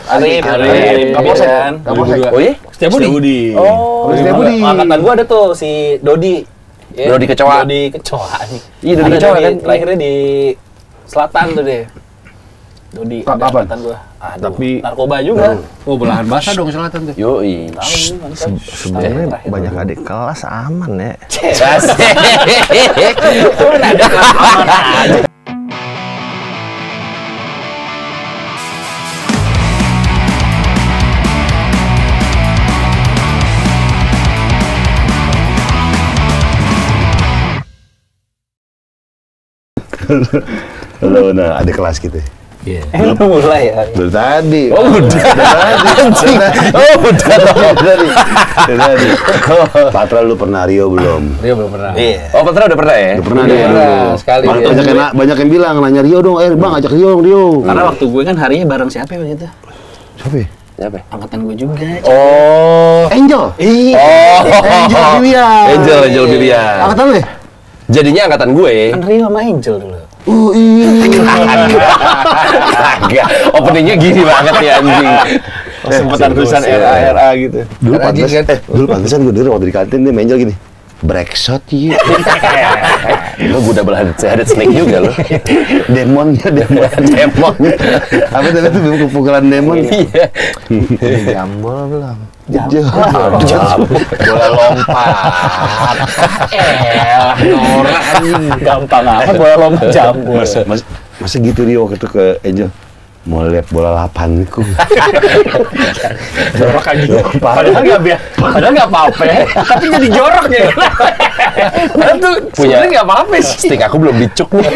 Arif. Kapolsek. Oh iya? Setiabudi. Oh, Setiabudi. angkatan gua ada tuh si Dodi. Ya, Dodi Kecoa. Dodi Kecoa nih. Iya, Dodi Ada Kecoa kan. Lahirnya di selatan tuh deh. Dodi ada Apa? angkatan gua. Aduh, Tapi- narkoba juga. Oh, belahan basah dong selatan tuh. Yoi. Tahu mantap. Sebenarnya Terakhir banyak dulu. adik kelas aman ya. Halo, nah adik kelas kita. Iya. Lu mulai ya. Dari tadi. Oh, udah. Anjing. Oh, udah. Dari tadi. Patra lu pernah Rio belum? Dia belum pernah. Iya. Oh, Patra udah pernah ya? Udah pernah Udah dia pernah, dulu. sekali dia. Banyak yang bilang nanya Rio dong, bang ajak Rio dong Rio. Karena waktu gue kan harinya bareng siapa ya waktu itu? Siapa? ya? Siapa? Angkatan gue juga. Oh. Angel. Iya. Angel Biliar. Angel Biliar. Angkatan lu ya? Jadinya angkatan gue. Kan Rio sama Angel dulu. Iya. Kagak. Openingnya gini banget ya anjing. Sempetan tulisan RA gitu. Dulu Rajin pantesan, kan? dulu pantesan gue denger waktu di kantin dia Angel gini. Breakshot iya. Lo gue double headed snake juga lo. Demonnya. Apa tadi tuh pukulan demon? Iya. Jambol belum? Bola lompat. Norak anjing. Gampang amat bola lompat jambul. Masa gitu Rio waktu itu ke Angel? Mau lihat bola lapanku. Jorok aja. Padahal nggak apa-apa ya. Tapi jadi jorok ya. Padahal tuh Punya- sebenarnya nggak apa-apa sih. Stick aku belum dicuk nih.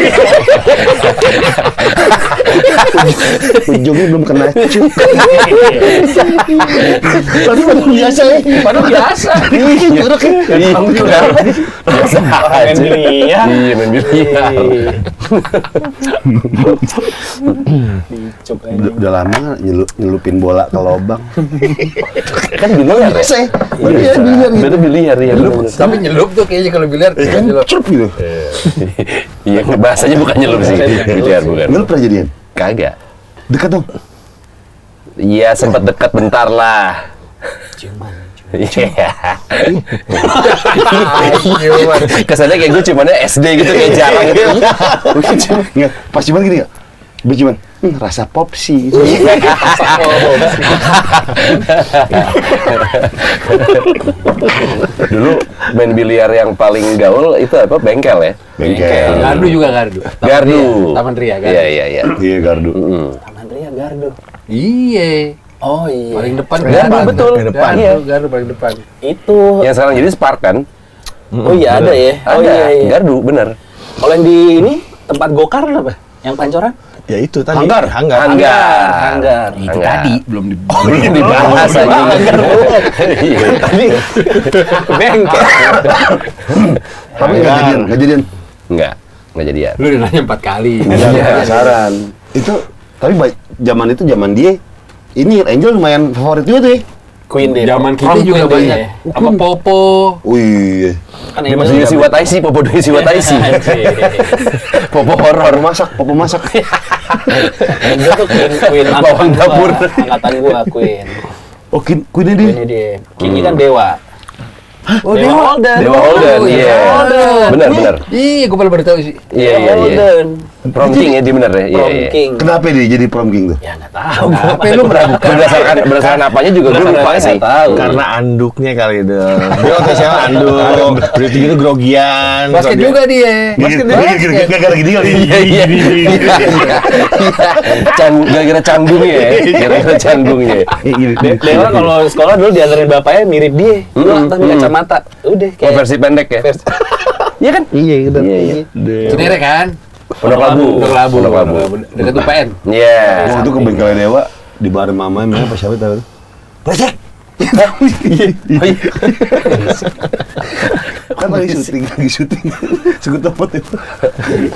Ujungnya belum kena cuk. Padahal biasa ya. Padahal biasa. Jorok ya. Biasa Orang main aja. biliar. Iya, main biliar. Dicuk aja. Udah lama nyelupin bola ke lobang. Kan biliar ya? Iya, biliar gitu. Bener biliar ya. Tapi nyelup tuh kayaknya kalau biliar. Kan nyelup. cerup gitu. Iya, bahasanya bukan nyelup sih. Biliar bukan. Lu pernah jadian? Kagak. Dekat dong. Iya, sempat dekat bentar lah. Iya. Kesannya kayak gue cumannya SD gitu, kayak jarang gitu. Nggak, pas cuman gini nggak? Gue cuman, rasa popsi. Dulu main biliar yang paling gaul itu apa? Bengkel ya? Bengkel. Gardu juga gardu. Gardu. Taman Ria kan. Iya, iya, iya. Iya, gardu. Taman Ria Gardu. Iya. Oh iya. Paling depan Gardu, betul. Paling depan. Iya. Gardu paling depan. Itu. Yang sekarang jadi Spark kan? Oh iya ada ya. Oh Ada. iya iya. Gardu, bener. Kalau yang di ini tempat gokar apa? Yang pancoran? Ya itu tadi. Hanggar. Hanggar. Itu Hanggar. tadi belum di. Belum dibahas aja. Iya. Tadi bengkel. Tapi nggak jadian. Enggak jadian. Lu udah nanya 4 kali. Iya, penasaran. Itu, tapi zaman dia, ini Angel lumayan favorit juga tuh ya. Queen deh. Zaman kita Prom juga Queen banyak. deh. Sama Popo. Wih, Kan Dia Angel masih isi what I see, Popo do isi what I see. Popo horor. Popo masak. Angel tuh Queen Bawang dapur. Angkatan gua Queen. Oh, Queen-nya dia. Ini dia. Kiki kan dewa. Oh, Dewa Holden. Dewa Holden, iya. Benar. Iya, gue baru tahu sih. Iya. Holden. Prom King ya, dia bener ya? Iya, Prom iya. King. Kenapa dia jadi prom king tuh? Ya nggak tahu. Apa lu meragukan? Berdasarkan apanya juga gue lupa sih. Tahu. Karena anduknya kali itu. Dia waktu SMA anduk. Udah gitu grogian. Basket juga dia. Basket dia. Gara-gara gini kali. Iya. Gara-gara canggungnya ya. Gara-gara canggungnya. Dewa kalau sekolah dulu diantarin bapaknya mirip dia. Dulu tapi kacamata. Udah Oh, versi pendek ya? Iya kan? Iya, udah. Iya. Cinere kan? Pondok Labu. Pondok Labu. Dekat UPN. Iya. Waktu itu ke bengkel Dewa di bar mamanya apa siapa tahu? Resek. Kan lagi syuting. Sekut topot itu.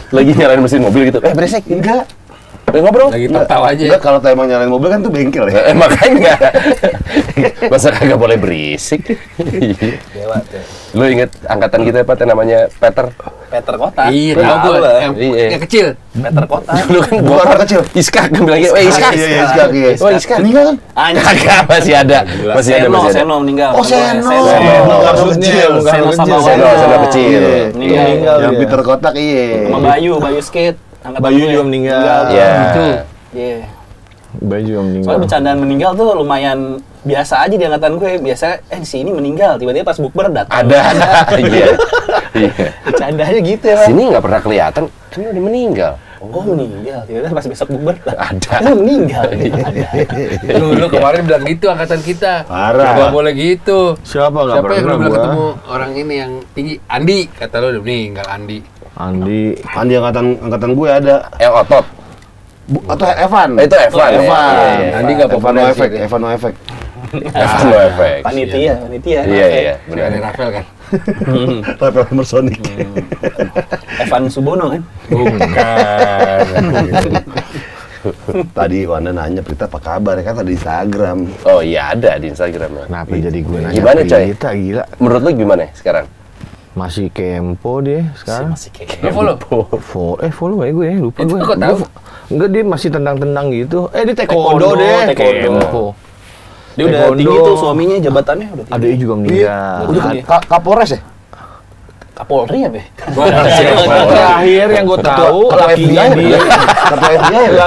Lagi nyalain mesin mobil gitu. Beresek. Enggak. Ngobrol. Lagi tahu aja. Enggak, kalau emang nyalain mobil kan tuh bengkel ya. Makanya. Masa kagak boleh berisik? Dewa tuh. Lu inget angkatan kita apa namanya Peter? Peter Kota. Iya, Tahu tahu gue. lah. Yang kecil. Peter Kota. Lu kan Bukan orang kecil. Iskak kan bilangnya, Iskak. Iya, Iskak, iya. Oh, Iskak. Meninggal kan? Kagak, masih ada. Masih ada. Seno meninggal. Oh, Seno. Seno sama Seno kecil. Meninggal. Yang Peter Kotak, iya. Sama Bayu skate. Angkatan Bayu gue. juga meninggal. Iya. Iya. Bayu juga meninggal. Soalnya bercandaan meninggal tuh lumayan biasa aja di angkatan gue. Biasa, si ini meninggal. Tiba-tiba pas bukber datang. Ada. Iya. Iya. Bercandanya gitu ya. Sini nggak pernah kelihatan, kan udah meninggal. Oh meninggal. Tiba-tiba pas besok bukber. Ada. Lu meninggal. Ada. Lu kemarin bilang gitu angkatan kita. Parah. Gak boleh gitu. Siapa nggak Siapa yang pernah lu bilang gua? ketemu orang ini yang tinggi? Andi, kata lu udah meninggal Andi. Andi. Andi angkatan gue ada. Yang otot. Atau Evan. Itu Evan. Evan. Iya, iya. Andi nggak Evan populer no sih efek. dia. Evan no efek. Evan no effect. Panitia. Iya, iya. Benar. Ada Benar. Rafael kan? Rafael Emersonic. Evan Subono kan? Tadi Wanda nanya Prita apa kabar ya kan tadi di Instagram. Oh iya, ada di Instagram. Kenapa jadi gue nanya Gimana, Coy? Prita, gila. Menurut lu gimana sekarang? Masih kempo dia sekarang. Masih kayak Lu follow? Follow ya gue, lupa Itu gue. kok tahu? Enggak, dia masih tendang-tendang gitu. Di Taekwondo, taekwondo deh. taekwondo. Kempo. Dia udah Taekwondo. tinggi tuh suaminya, jabatannya udah tinggi. Adiknya juga meninggal. Udah tinggi. Kapolres ya? Kapolri ya, Be? Terakhir yang gue tahu lakinya dia Ketua FBI ya?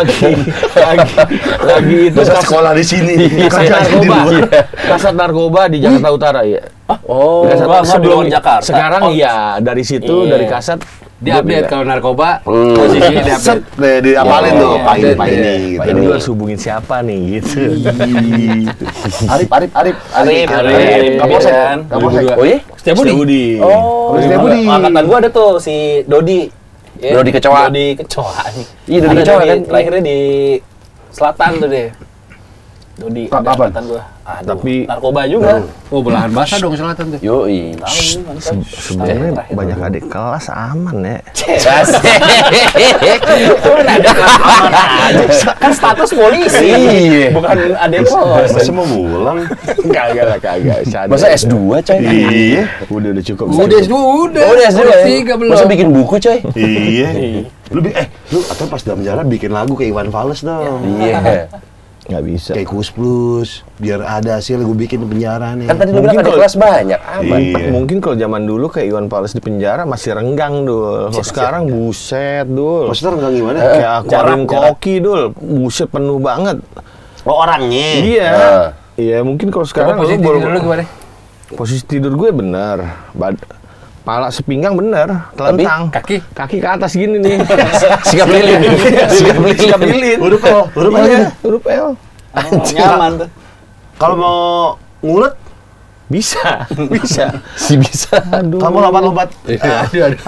lagi itu Masa sekolah di sini. kasat Kerja di narkoba. luar. Kasat narkoba di Jakarta Utara ya. Oh, Gua di luar Jakarta. Sekarang Oh, iya, dari situ Iya. dari kasat Dia update kalau narkoba, Hmm. posisinya dia Set update. deh diapalin Iya, tuh, iya, Pak ini, iya. Pak ini gitu. Pak ini gue harus hubungin siapa nih gitu. Arif. Kapolsek. Kan? Kapolsek. Oh iya? Setiabudi. Oh, Setiabudi. Angkatan gua ada tuh si Dodi. Ya, Dodi Kecoa. Dodi Kecoa nih. Iya, Dodi Ada Kecoa di- kan? Terakhirnya di selatan tuh deh. Dodi, ada Apaan? angkatan gua. Aduh, Tapi- narkoba juga. Oh, belahan basah dong selatan tuh. Yoi. Tahu, mantap. Sebenarnya Terakhir. banyak adik kelas aman ya. Kan status polisi. Iya. Bukan adik kos. Masa mau pulang? Kagak lah kagak. Masa S2, coy? Iya. Udah cukup. Udah, udah. Oh, udah S2 ya? Tiga belum. Masa bikin buku, coy? Iya. Lu atau pas dalam jalan bikin lagu kayak Iwan Fals dong. Iya. Nggak bisa. Kayak Kus Plus, biar ada hasil gue bikin di penjara nih. Kan tadi lu Mungkin bilang ada kalau- kelas banyak, aman. Iya. Mungkin kalau zaman dulu kayak Iwan Fals di penjara masih renggang dul. Kalau sekarang buset dul. Maksudnya enggak gimana? Kayak akuarium jarak. koki dul. Buset penuh banget. Oh orangnya. Iya. Nah. Iya mungkin kalau sekarang Sekarang posisi lu dulu gimana? posisi tidur gue bener. Pala sepinggang bener, telentang. Kaki? Kaki ke atas gini nih. Sikap lilin. Sikap lilin. Huruf L. Iya, huruf L. Nyaman tuh. Kalau mau ngulet, Bisa. Si bisa. Aduh. kamu lompat-lompat.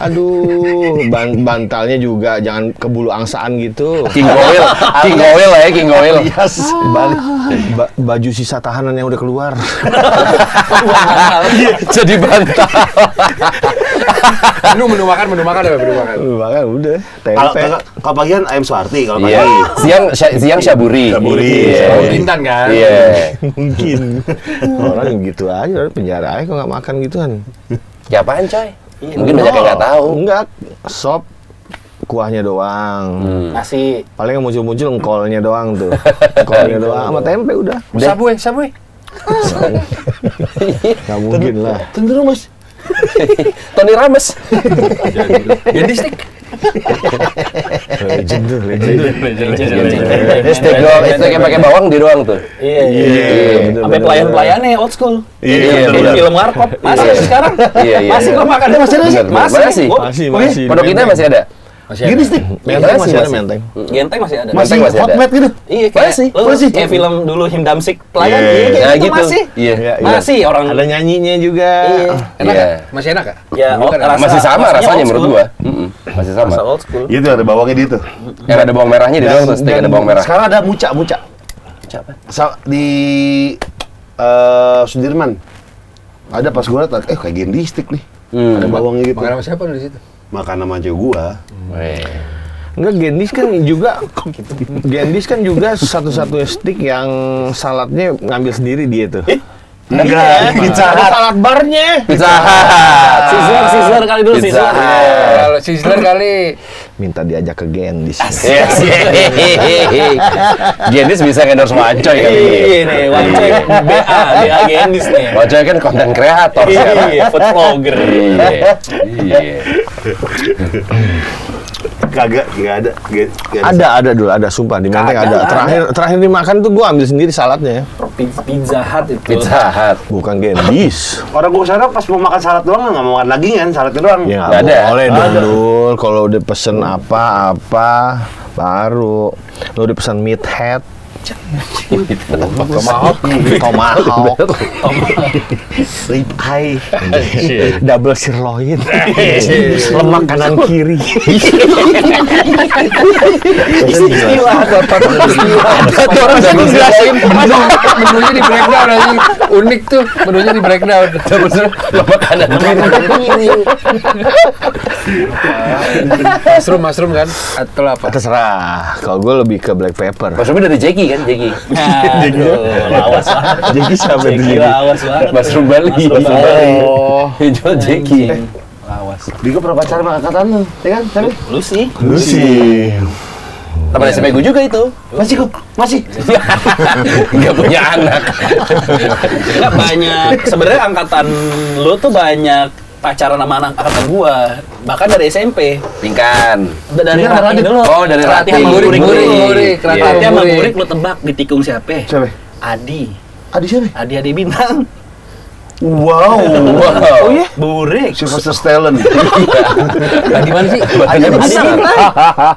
Aduh, bantalnya juga jangan kebulu angsaan gitu. King Goil. King Goil lah ya, King Goil. Yes. Baju sisa tahanan yang udah keluar. Jadi bantal. Menu makan apa menu makan? Bahkan udah Kalau tempe. kalau bagian ayam Suwarti kalau Iya. pagi. Siang Syaburi. Syaburi. Iya. Oh, Bintan kan? Iya. Mungkin orang gitu aja, orang penjara aja kalau nggak makan gituan. Ya apaan, coy? Mungkin banyak yang nggak tahu. Enggak, sop kuahnya doang. Nasi. Paling yang muncul-muncul engkolnya doang tuh. Engkolnya doang sama tempe udah. Sabwe. Nggak mungkin lah. Tentu Mas. Tony Rames. Jadi stick. Legend tuh, Steak doang, steak yang pakai bawang di doang tuh. Iya. bener, Sampai bener. pelayan-pelayannya old school. Iya, Kayak film warkop. Masih Iya. sekarang? Iya. Masih kok makan masih ada sih? Bener, Masih. masih. Oh, Masih. Pondok Indah masih ada. Masih Gini stick. Menteng masih ada Masih. menteng. Genteng masih ada. Masih. Masih ada. hotmat gitu. Iya, kayak Masih. lu kayak film dulu Himdamsik pelayan Iya. iya, kayak Nah, gitu gitu. masih. Iya. Masih orang Ada nyanyinya juga. Iya. Enak Iya. nggak? Masih enak gak? Ya, Bukan, rasa- Masih sama rasanya rasanya old menurut school. gua. Masih sama. Rasa old school. Gitu ada bawangnya di itu. Yang ada bawang merahnya di doang tuh, steak ada bawang merah. Sekarang ada muca. Siapa? Di Sudirman. Ada pas gua liat, kayak Gendi stick nih. Ada bawangnya gitu. Makan sama siapa lu di situ? Makan sama cewek gua. Weh. Enggak, Gendis kan juga satu-satunya stick yang saladnya ngambil sendiri dia tuh. Enggak, Pizza Ada Hut. salad barnya. Pizza Hut. Sizzler kali dulu, Pizza Sizzler. Hut. Kalau Sizzler kali Minta diajak ke Gendis. Yes. Gendis bisa endorse Wancoy kan? Iya nih, Wancoy BA Gendis nih. Wancoy kan konten kreator sekarang. Iya, food vlogger. Iya. Kagak ada. Ada dulu, ada sumpah di Menteng ada. Terakhir dimakan tuh gua ambil sendiri saladnya. Pizza Hut itu. Pizza Hut. Bukan Gendis. Orang gua kesana pas mau makan salad doang, nggak mau makan lagi kan, saladnya doang. Ya Nggak nggak ada. boleh dong. Kalau udah pesen apa baru. Lo udah pesen meat head. Tomahawk. Rib eye. Double sirloin. Lemak kanan kiri. Ada orang yang jelasin. menunya di breakdown aja. Unik tuh, menunya di breakdown. Lemak kanan kiri. Mushroom kan atau apa? Terserah. Kalau gue lebih ke black pepper. Maksudnya dari Jeki kan, Jeki. Aduh, lawas banget. Jadi siapa Jeki dulu? lawas banget. Mushroom Bali. Oh. Hijau Jeki. Lawas. Diko pernah pacaran sama angkatan lu, ya kan? Tapi Lu sih. Lu sih. Teman SMP gue juga itu. masih. Nggak punya anak. Enggak banyak. Sebenarnya angkatan lu tuh banyak pacaran sama anak angkatan gua. Bahkan dari SMP. Pingkan. Udah dari Iya, Rating dulu. Oh, dari Rating Rating. sama Burik. Burik. Iya. Rating sama Burik. Burik lu tebak ditikung siapa? Siapa? Adi. Adi siapa? Adi Bintang. Wow. Wow. Oh iya? Burik. Sylvester Stallone. Di mana sih? Adi Bintang.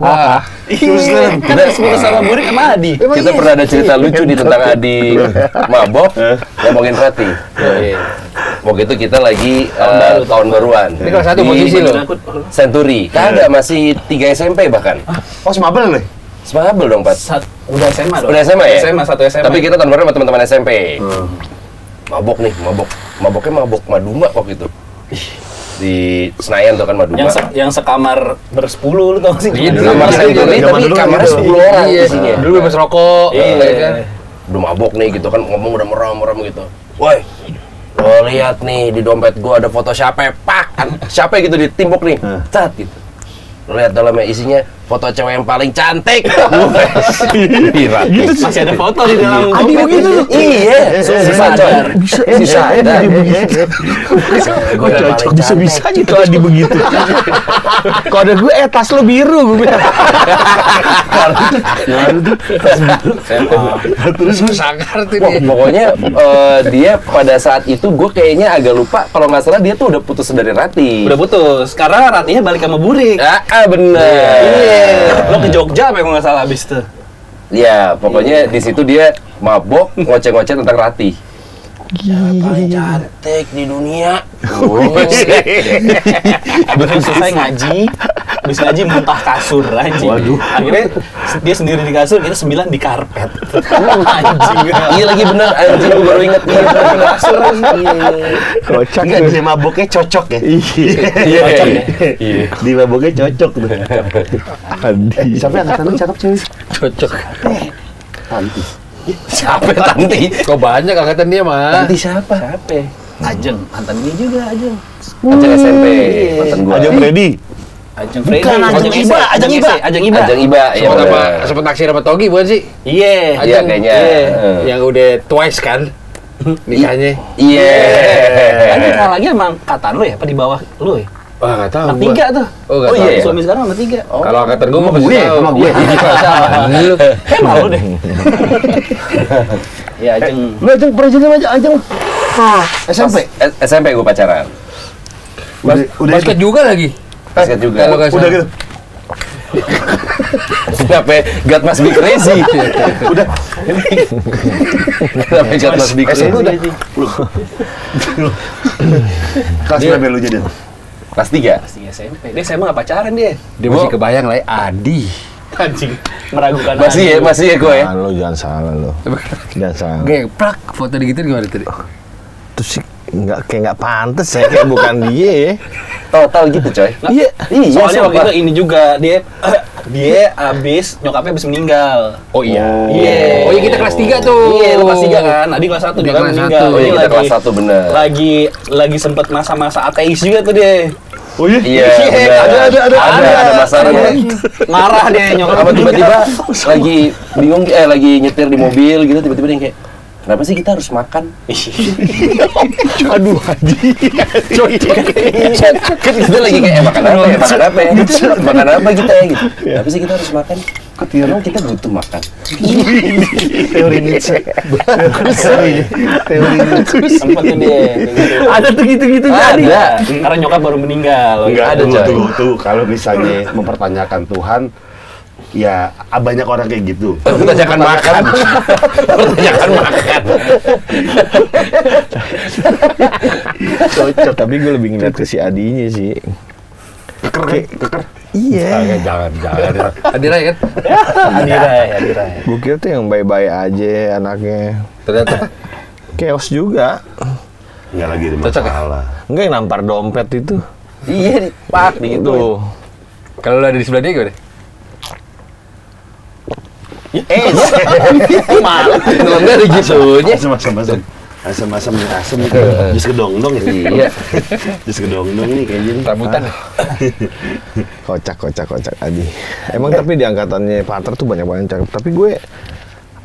Wah, Iya. Kita sebut sama Burik sama Adi. Kita pernah ada cerita lucu nih tentang Adi mabok ngomongin Rati. Waktu itu kita lagi tahun baruan. ini kelas 1 Di posisi lo. Century. Kagak, masih 3 SMP bahkan. Oh, semabel nih. Semabel dong, Pat. Udah SMA dong. Udah SMA ya? SMA, satu SMA. Tapi kita tahun baru sama teman-teman SMP. Mabok nih, maboknya mabok Maduma waktu itu. Di Senayan tuh kan Maduma. yang sekamar bersepuluh lu tau gak sih? Iya, dulu Kamar zaman Century zaman tapi dulu kamarnya gitu. 10 orang Iya, isinya. dulu bebas rokok. Iya. ya kan? Udah mabok nih gitu kan, ngomong udah meram gitu. Woi, lo lihat nih di dompet gua ada foto siapa? Pak, kan siapa gitu ditimbuk nih. Cat gitu. Lo lihat dalamnya isinya foto cewek yang paling cantik. Gitu sih. Masih ada foto di dalam Adi dompet. begitu tuh. Iya, susah coy. Bisa ya dia begitu. Gua yang paling Bisa aja tuh Adi begitu. Kalau ada gue, tas lo biru gue bilang. Terus sangar tuh Wah, dia. pokoknya dia pada saat itu gue kayaknya agak lupa kalau nggak salah dia tuh udah putus dari Rati. Udah putus. Karena Ratinya balik sama Burik. Bener. Lo ke Jogja apa kalau nggak salah abis itu? Ya, pokoknya di situ dia mabok ngoceh-ngoceh tentang Rati. Paling cantik di dunia. Abis selesai ngaji, habis ngaji muntah kasur anjing. Waduh. Akhirnya dia sendiri di kasur, kita 9 di karpet. Anjing. Iya lagi bener, anjing gue baru inget nih. Di kasur Kocak. Enggak, dia maboknya cocok ya. Iya. Iya. Di maboknya cocok tuh. Adi. Siapa angkatan lu cakep cewek? Cocok. Tanti. Siapa Tanti? Kok banyak angkatan dia mah? Tanti siapa? Siapa? Ajeng, mantan dia juga Ajeng. Ajeng SMP, mantan gua. Ajeng Freddy. Ajeng Freddy. Bukan, Ajeng Iba, Ajeng Iba. Ajeng Iba. Ajeng Iba, ya Sempat sama bener. sempat naksir sama Togi bukan sih? Iya. Iya kayaknya. Yang udah twice kan nikahnya. Iya. Kan nikah lagi sama angkatan lu ya? Apa di bawah lu ya? Wah, enggak tahu. Anak gua. 3 tuh. Oh, enggak Oh, tahu. iya ya? Suami sekarang anak 3. Kalau angkatan gua mah Sama gue, sama gue. Lu Kayak malu deh. Ya Ajeng. Lu Ajeng pernah jadi sama Ajeng? SMP. SMP gue pacaran. Udah basket juga lagi. Basket juga. Kalau nggak udah salah. gitu. Kenapa God must be crazy? Udah. Kenapa God must be crazy? Kelas berapa lu jadi? Kelas 3. Pasti SMP. Dia SMA nggak pacaran dia. Dia masih kebayang lah ya, Adi. Anjing. Meragukan. Masih ya gue ya. Lo jangan salah lo. Jangan salah. Geplak foto digituin gimana tadi? Terus sih kayak nggak pantas ya, kayak bukan dia ya. Total gitu coy. Iya. Iya Soalnya waktu siapa? itu ini juga dia Dia nyokapnya abis meninggal. Oh iya. Iya. Oh iya, kita kelas 3 tuh. Iya, lu kelas 3 kan. Adi kelas 1 Dia dia kelas meninggal. 1. Oh iya, Ini kita kelas 1 bener. Lagi sempet masa-masa ateis juga tuh dia. Oh iya? Iya, bener. Ada masalah Iya. nih. Marah dia nyokap. Apa tiba-tiba lagi bingung, lagi nyetir di mobil gitu, tiba-tiba dia kayak, kenapa sih kita harus makan? Aduh, Haji. Kan kita lagi kayak makan apa ya? Makan apa kita ya gitu. Kenapa sih kita harus makan? Emang kita butuh makan. Teori Nietzsche. Teori Nietzsche. Sempet tuh dia. Ada tuh gitu-gitu jadi. Ada. Karena nyokap baru meninggal. Enggak, Ada, Coy. tunggu. Kalau misalnya mempertanyakan Tuhan, ya banyak orang kayak gitu. Pertanyakan makan. Pertanyakan makan. Cocok, tapi gue lebih ngeliat ke si Adinya sih. Keker. Iya. Jangan. Adirai kan? Adirai. Gue kira tuh yang baik-baik aja anaknya. Ternyata. Chaos juga. Enggak lagi ada Cocok ya? masalah. Enggak yang nampar dompet itu. Iya, pak gitu. Tuh. Kalau lu ada di sebelah dia gimana? Malah. Kalau enggak ada gitunya. Asam nih jus kedong-dong ya. Iya. Jus kedong-dong nih kayaknya nih. Rambutan. Kocak Adi. Emang tapi di angkatannya Pater tuh banyak banget cakep. Tapi gue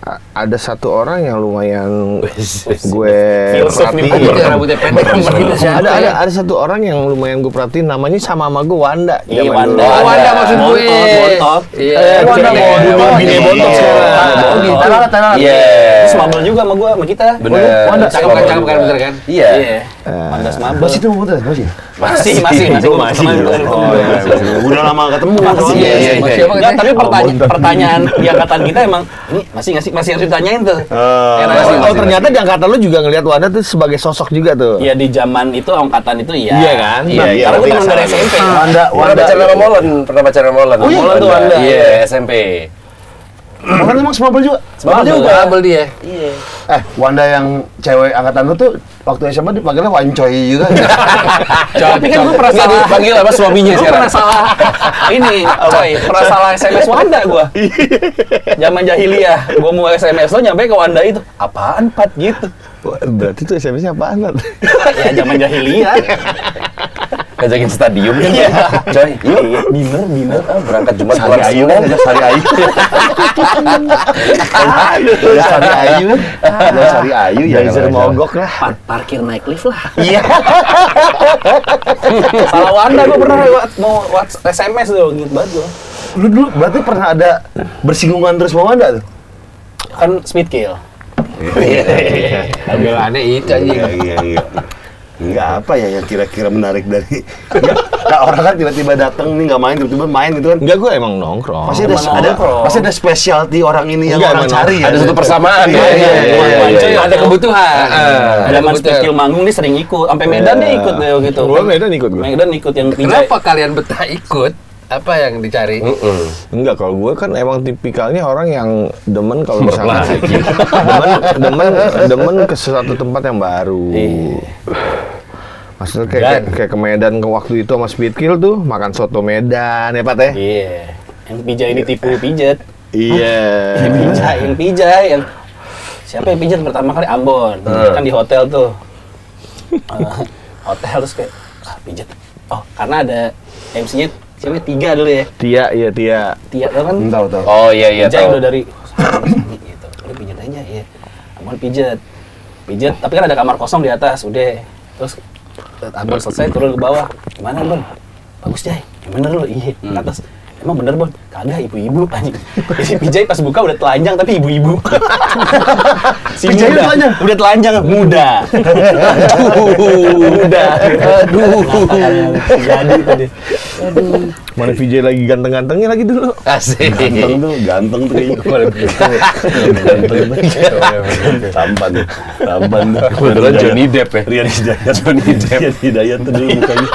ada satu orang yang lumayan gue Filsuf nih, perhatiin. Yang rambutnya pendek. Ada satu orang yang lumayan gue perhatiin, namanya sama gue Wanda. Iya, Zaman Wanda. dulu. Oh, Wanda maksud gue. Bontot. Iya. Wanda Iya. mau dulu bini bontot sekarang. Iya. Terus mabel juga sama kita. Bener. Wanda Cakep kan bener kan? Iya. Wanda mabel. Masih tuh mau masih. Masih. Udah lama ketemu. Iya. Enggak, tapi pertanyaan di angkatan kita emang ini masih harus ditanyain tuh. Oh, ternyata di angkatan lu juga ngelihat Wanda tuh sebagai sosok juga tuh. Ya di zaman itu angkatan itu iya. Iya kan? Iya. Karena gue teman dari SMP. Pernah pacaran sama Molen. Oh iya? Molen tuh Wanda. Iya, SMP. Bukan emang semabel juga. Mabel dia. Wanda yang cewek angkatan lu tuh waktu SMA dipanggilnya Wancoy juga. Tapi kan gue pernah salah. Dipanggil apa suaminya Gue sekarang? pernah salah. Ini, coy, pernah salah SMS Wanda gue. Zaman jahiliyah, gue mau SMS lo nyampe ke Wanda itu. Apaan Pat gitu? Wah, berarti tuh SMS-nya apaan? Nat? Ya zaman jahiliyah. Ngajakin stadium kan? Iya. Coy, yuk. Dinner. Berangkat Jumat Sari pulang Ayu Senin. kan, Sari Ayu. Sari Ayu. Sari Ayu ya. Blazer mogok lah. Parkir naik lift lah. Iya. Salah Wanda gue pernah mau SMS tuh, gitu banget gue. Lu dulu berarti pernah ada bersinggungan terus sama Wanda tuh? Kan speed kill. Panggilannya itu aja. Iya. Enggak apa ya yang kira-kira menarik dari orang kan tiba-tiba datang nih nggak main tiba-tiba main gitu kan. Enggak, gue emang nongkrong. Pasti ada specialty orang ini yang Enggak, orang emang cari ya. Ada satu persamaan. Iya. Ada kebutuhan. Zaman speed kill manggung dia sering ikut, sampai Medan dia ikut deh gitu. Gue Medan ikut gue. Medan ikut yang Kenapa kalian betah ikut? Apa yang dicari? Enggak, kalau gue kan emang tipikalnya orang yang demen kalau misalnya demen ke sesuatu tempat yang baru. Maksudnya kayak ke Medan ke waktu itu sama Speedkill tuh makan soto Medan ya Pat ya? Iya. Yang pijat ini tipu pijat. Iya. Yang pijat. Siapa yang pijat pertama kali Ambon? Kan di hotel tuh. Hotel terus kayak pijat. Oh, karena ada MC-nya siapa? 3 dulu ya. Tia. Tia kan? Tahu. Oh iya Pijat tahu. udah dari gitu. Udah pijat aja ya. Ambon pijat, tapi kan ada kamar kosong di atas, udah. Terus Ambon selesai turun ke bawah. Gimana Ambon? Bagus Jay. Yang bener lu, iya. Ke atas. Emang bener Bon? Kagak, ibu-ibu anjing. Si Pijay pas buka udah telanjang tapi ibu-ibu. Si Pijay udah telanjang, muda. Jadi tadi. Mana VJ lagi ganteng-gantengnya lagi dulu. Asik. Ganteng tuh kayaknya. Tampan tuh. Kebetulan Johnny Depp ya. Rian Hidayat. Rian Hidayat tuh dulu mukanya.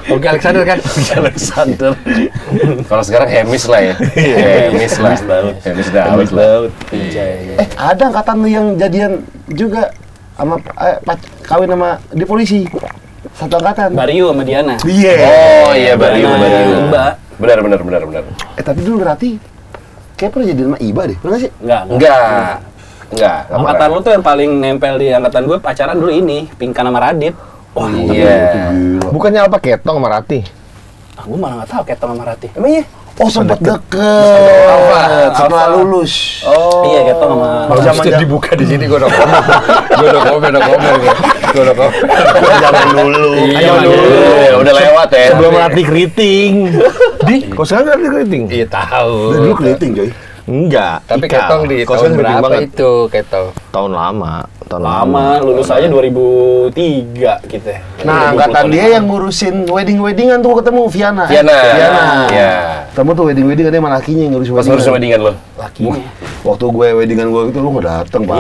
Oke, Alexander kan? Alexander. Kalau sekarang Hemis lah ya. Hemis lah. Hemis Daud lah. Ada angkatan lu yang jadian juga sama kawin sama di polisi. Satu angkatan. Bariu sama Diana. Iya. Oh iya, Bariu. Mbak. Benar. Tapi dulu berarti kayak pernah jadi sama Iba deh, pernah nggak sih? Enggak. Angkatan lu tuh yang paling nempel di angkatan gue pacaran dulu ini, Pinkan sama Radit. Oh iya. Bukannya apa Ketong sama Rati? Gue malah nggak tahu Ketong sama Rati. Emang iya? Oh sempet deket, setelah lulus. Oh iya Ketong sama. Kalau bisa dibuka di sini, gue udah komen. Gue udah komen. Zaman dulu. Iya, Ya, udah lewat ya. Sebelum Rati keriting. Kok sekarang Rati keriting? Iya tahu. Dulu keriting coy. Enggak. Tapi Ika. Ketong di Kok tahun sekarang keriting berapa banget? itu Ketong? Tahun lama. Lama, lulus aja 2003 gitu ya. Nah, angkatan dia yang ngurusin weddingan tuh ketemu Viana. Viana. Iya. Ketemu tuh weddingan dia sama lakinya yang ngurus Pas ngurus weddingan lo. Lakinya. Waktu gue weddingan gue gitu lu nggak dateng, Pak.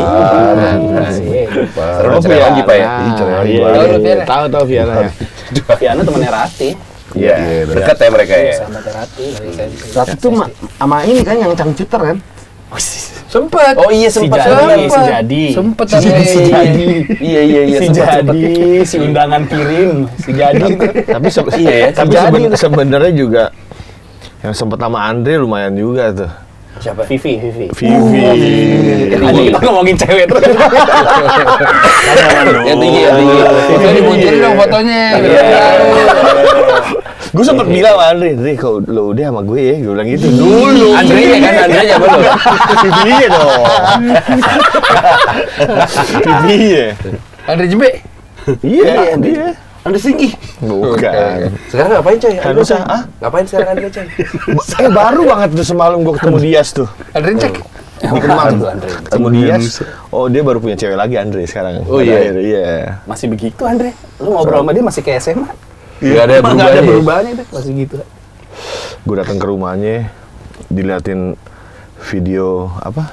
Seru cerai lagi, Pak ya? Ih, cerai lagi, Iya, Pak. Tahu lu, Viana? Tahu Viana. Viana temennya Rati. Iya. Dekat ya mereka ya. Sahabatnya Rati dari SMP. Tapi tuh sama ini kan yang cangcuter kan? Sempet. Oh iya Si sempat. Jadi. Sempet Si Jadi. Iya Si Jadi, si undangan kirim, si Jadi. Tapi Iya ya, tapi jadi. sebenarnya juga yang sempat sama Andre lumayan juga tuh. Siapa? Vivi. Vivi. Aja kita ngomongin cewek terus. Yang tinggi. Foto dimunculin dong fotonya. Gue sempet bilang sama Andre, kau lo udah sama gue ya, gue bilang gitu dulu. Andre ya belum. Vivi dong. Vivi. Andre Jembe. Iya, dia. Anda tinggi. Bukan. Sekarang ngapain coy? Kan usah, ah? Ngapain sekarang Andre coy? Baru banget tuh semalam gue ketemu Dias tuh. Andre cek. Di Kemang. Ketemu Dias. Oh, dia baru punya cewek lagi Andre sekarang. Oh, iya? Terakhir, iya. Masih begitu Andre. Lu ngobrol sama dia masih kayak SMA. Gak ada Emang nggak ada perubahannya. perubahannya deh, masih gitu. Gue datang ke rumahnya, diliatin video apa?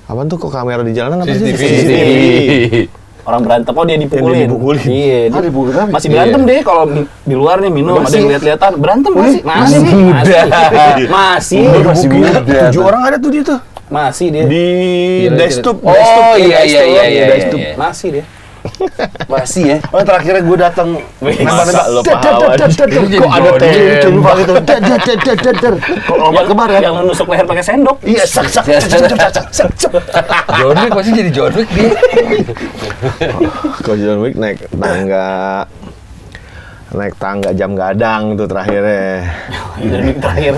Apaan tuh kok kamera di jalanan apa sih? CCTV. Orang berantem, oh dia dipukulin. Yang dipukulin. Iya. Ah, dipukulin apa? Masih berantem deh kalau di luar nih minum, ada yang lihat-lihatan. Berantem masih. Masih Masih. 7 orang ada tuh dia tuh. Masih dia. Di desktop. Oh iya. Desktop. Masih dia. Masih ya. Oh, terakhirnya gue datang Masa lo pahlawan? Kok ada teh lupa gitu. Kok lompat kemarin? Yang nusuk leher pakai sendok. Iya, sak. John Wick pasti jadi John Wick dia. Kalau John Wick naik tangga jam gadang tuh terakhirnya. Jadi terakhir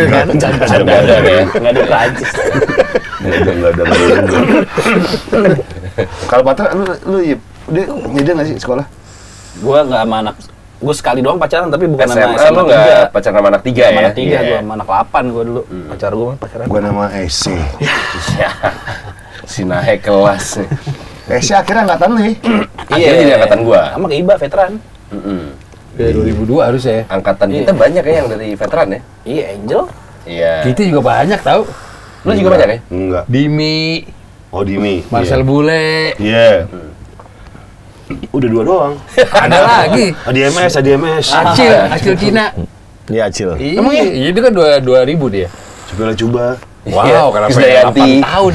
kan. Jam gadang ya. Nggak ada Prancis. Enggak ada. Kalau Patra, lu dia beda nggak sih sekolah? Gua nggak sama anak. Gua sekali doang pacaran tapi bukan sama SMA lu SMA 3. nggak pacaran sama anak 3 ya? Sama anak 3, Iya. gua sama anak 8 gua dulu. Pacar gua pacaran. Gue nama SC. Si naik kelas nih. SC akhirnya angkatan lu ya? Akhirnya jadi angkatan gua. Sama ke Iba veteran. Dari 2002 harus ya. Angkatan kita banyak ya yang dari veteran ya? Iya, Angel. Iya. Kita juga banyak tahu. Lu juga banyak ya? Enggak. Dimi, Oh, Dimi. Marcel Bule, Iya. Udah 2 doang. ada lagi. ADMS. Acil Cina. Iya, Acil. Iya, itu kan 2000 dia. Coba. Wow, kenapa Krisdayanti. 8 tahun?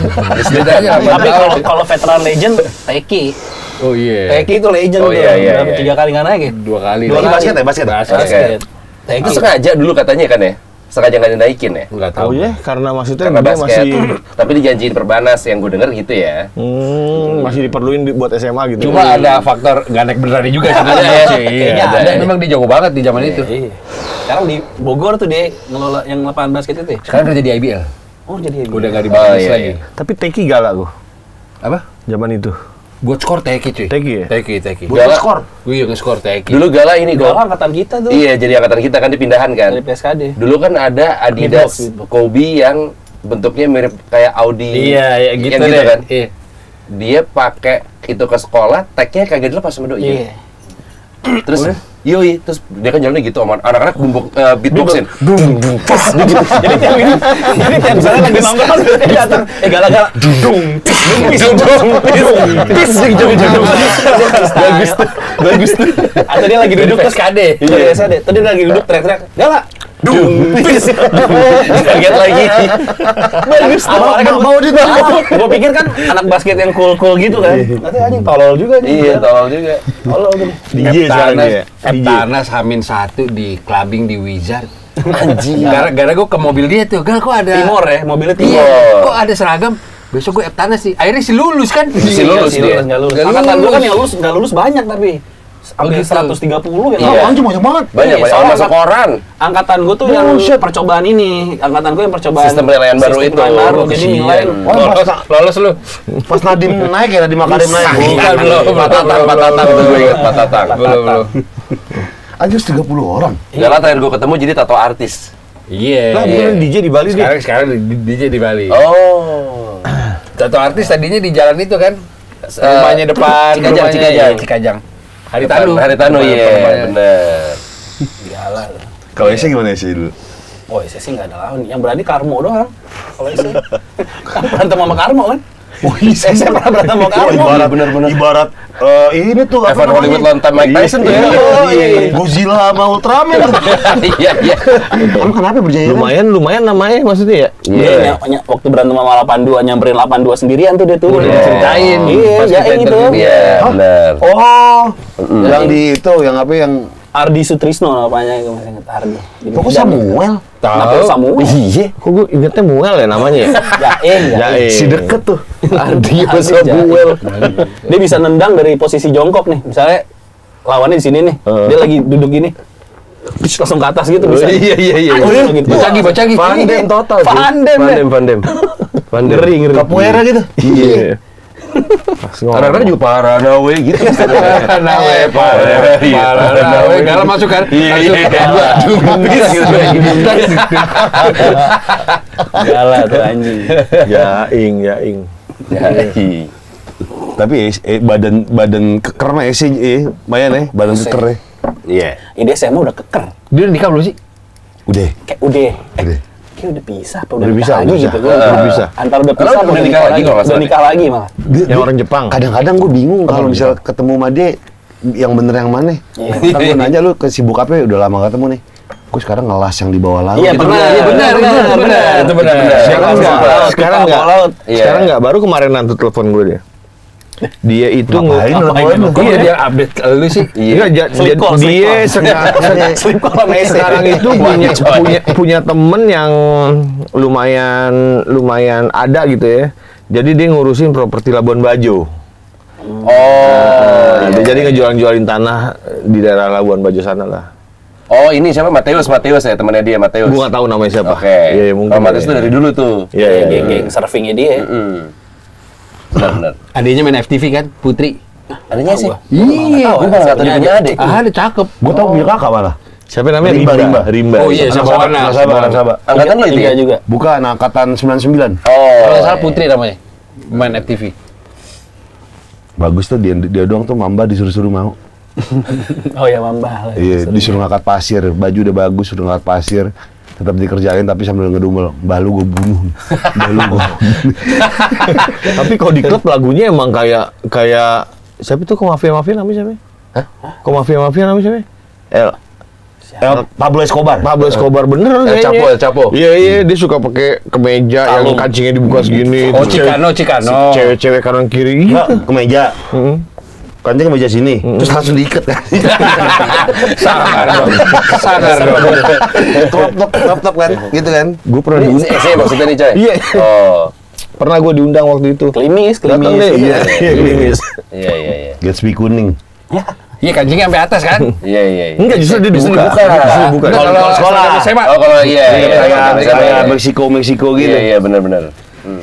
Bedanya 8 Tapi tahun. kalau veteran legend, Teki. Oh iya. Teki itu legend Oh, tuh. iya. Berapa 3 kali nggak naik ya? 2 kali. Ini basket ya? Basket. Teki. Lu sengaja dulu katanya kan ya? Sengaja nggak dinaikin ya? Enggak Oh tahu. ya, karena maksudnya Karena dia basket. masih Tapi dijanjiin perbanas yang gue denger gitu ya. masih diperluin buat SMA gitu. Cuma ada faktor nggak naik beneran juga sebenarnya. Kayaknya Ada. ada. Memang dia jago banget di zaman itu. Iya. Sekarang di Bogor tuh dia ngelola yang lapangan basket itu ya? Sekarang kerja di IBL. Oh jadi Udah nggak di Oh, Bangladesh iya, lagi. iya. Tapi Teki galak gua Apa? zaman itu. Buat skor Teki cuy. Teki ya? Teki. Gala- skor. Gue yang skor Teki. Dulu Gala ini Gala kok. angkatan kita tuh. Iya, jadi angkatan kita kan dipindahan kan. Dari PSKD. Dulu kan ada Adidas Midbox. Kobe yang bentuknya mirip kayak Audi. Iya, gitu, yang gitu deh. kan. Iya. Dia pakai itu ke sekolah, tagnya kagak dilepas sama doi. Iya. Terus yoi, terus dia kan jalannya gitu sama anak-anak beatboxin. Jadi tiap misalnya lagi nongkrong dia datang, gala-gala, bagus tuh. Atau dia lagi duduk terus PSKD. Iya, SKD. Tadi dia lagi duduk teriak-teriak, gala, Kaget lagi. bagus. Awalnya kan mau dia gue pikir kan anak basket yang cool gitu kan. Nanti anjing tolol juga nih. Iya, tolol juga. Tolol tuh. DJ sekarang dia. DJ. Eptanas Hamin 1 di clubbing di Wizard. Anjing. Gara-gara gue ke mobil dia tuh, kok ada Timor ya, mobilnya Timor. Iya, kok ada seragam. Besok gue Eptanas sih. Akhirnya si lulus kan. Si lulus dia. Nggak lulus. Nggak Angkatan gue kan lulus. yang lulus banyak tapi. Hampir gitu. 130 ya. Iya. Anjing banyak banget. Banyak Iya, soalnya masuk koran. Angkatan gue tuh yang percobaan ini. Angkatan gue yang percobaan. Sistem penilaian baru sistem itu. penilaian baru. Jadi Kesian. nilai. Lolos lu. Pas Nadim naik ya, Nadim Makarim naik. Bukan belum. Patatang itu gue ingat Patatang. Belum. Anjir 30 orang. Gala terakhir gue ketemu jadi tato artis. Iya. Lah bukan DJ di Bali dia. Sekarang DJ di Bali. Oh. Tato artis tadinya di jalan itu kan. Rumahnya depan Cikajang. Hari Tanu. Hari Tanu, iya. Bener. Gila. Kalau Ese gimana Ese dulu? Oh, saya sih nggak ada lawan. Yang berani Karmo doang. Kalau saya kan berantem sama Karmo kan. Oh iya, Saya pernah berantem sama Karmo. Ibarat ini tuh Evan Hollywood lawan Mike Tyson tuh ya. Iya. Godzilla sama Ultraman tuh. Iya, iya. Kamu kenapa berjaya? Lumayan namanya maksudnya ya. Iya, waktu berantem sama 82 nyamperin 82 sendirian tuh dia tuh. Ceritain. Iya, Pas ya kita gitu. interview dia. Iya, bener. Oh, yang di itu, yang apa yang Ardi Sutrisno namanya, gue masih ingat Ardi. Pokoknya Samuel. Kenapa Samuel? Iya, kok gue ingetnya Muel ya namanya ya? Jaeng. Si deket tuh. Ardi Ardi Samuel. Dia bisa nendang dari posisi jongkok nih. Misalnya lawannya di sini nih. Dia lagi duduk gini. Terus langsung ke atas gitu bisa. Iya. Gitu. Bocagi. Pandem total. Pandem. Pandem. Ngeri. Capoeira gitu. Iya. Kadang-kadang juga Paranawe gitu. Paranawe. Gala masuk kan? Iya. Gala tuh anjing. Yaing. Tapi badan keker mah Ese lumayan ya, badan keker ya. Iya. Ini SMA udah keker. Dia udah nikah belum sih? Udah. Kayak udah. Udah. Kayak udah pisah apa Udah nikah bisa, lagi udah gitu. bisa. Udah bisa. Antara udah Kalau pisah udah apa nikah lagi kalau nggak Udah salah. nikah lagi malah. Yang orang Jepang. Kadang-kadang gue bingung kalau misal ketemu sama dia yang bener yang mana. Iya. Ntar gue nanya lu kesibuk apa ya, udah lama gak ketemu nih. Gue sekarang ngelas yang di bawah laut. Iya Gitu. benar. Itu benar. Sekarang enggak. Iya. Sekarang enggak. Baru kemarin nanti telepon gue dia. Dia itu Ngapain lu? Kok dia update ke lu sih? Iya, Sleep call, sleep dia call. Sleep call sama Ese. sekarang itu punya temen yang lumayan ada gitu ya. Jadi dia ngurusin properti Labuan Bajo. Oh. Dia jadi ngejualin tanah di daerah Labuan Bajo sana lah. Oh, ini siapa? Mateus ya, temannya dia, Mateus. Gue nggak tahu namanya siapa. Oke. Iya, mungkin. Oh, Mateus itu dari dulu tuh. Iya. Geng surfingnya dia. Benar. Adiknya main FTV kan, Putri. Adanya sih. Iya. Gue malah nggak tahu dia punya adik. Ada cakep. Gue tau punya kakak malah. Siapa namanya? Rimba. Oh iya, sama warna. Sahabat. Angkatan lo itu Tiga ya? juga. Bukan, angkatan 99. Oh. Kalau nggak salah Putri namanya. Main FTV. Bagus tuh, dia doang tuh Mamba disuruh-suruh mau. Oh ya Mamba. Iya, disuruh ngangkat pasir, baju udah bagus, suruh ngangkat pasir. Tetap dikerjain tapi sambil ngedumel, mbah lu gue bunuh. Tapi kalau di klub lagunya emang kayak siapa tuh? Mafia namanya siapa? Hah? Mafia namanya siapa? Pablo Escobar. Pablo Escobar bener kayaknya. El Chapo. Iya, dia suka pakai kemeja yang kancingnya dibuka segini. Oh, Terus Chicano. Cewek-cewek kanan kiri gitu. Enggak, kemeja. Kancing kemeja sini, terus langsung diikat kan. Sadar dong. Top kan, gitu kan. Gue pernah Ini diundang. Ese maksudnya nih, Coy? Iya. Oh. Pernah gue diundang waktu itu. Klimis. Datang deh. Iya, klimis. Iya. Gatsby kuning. Iya, kancingnya sampai atas kan? Iya. Enggak, justru dia dibuka. Dibuka. Dibuka. Kalau sekolah. SMA. Oh, kalau iya. Kayak Meksiko gitu. Iya, benar.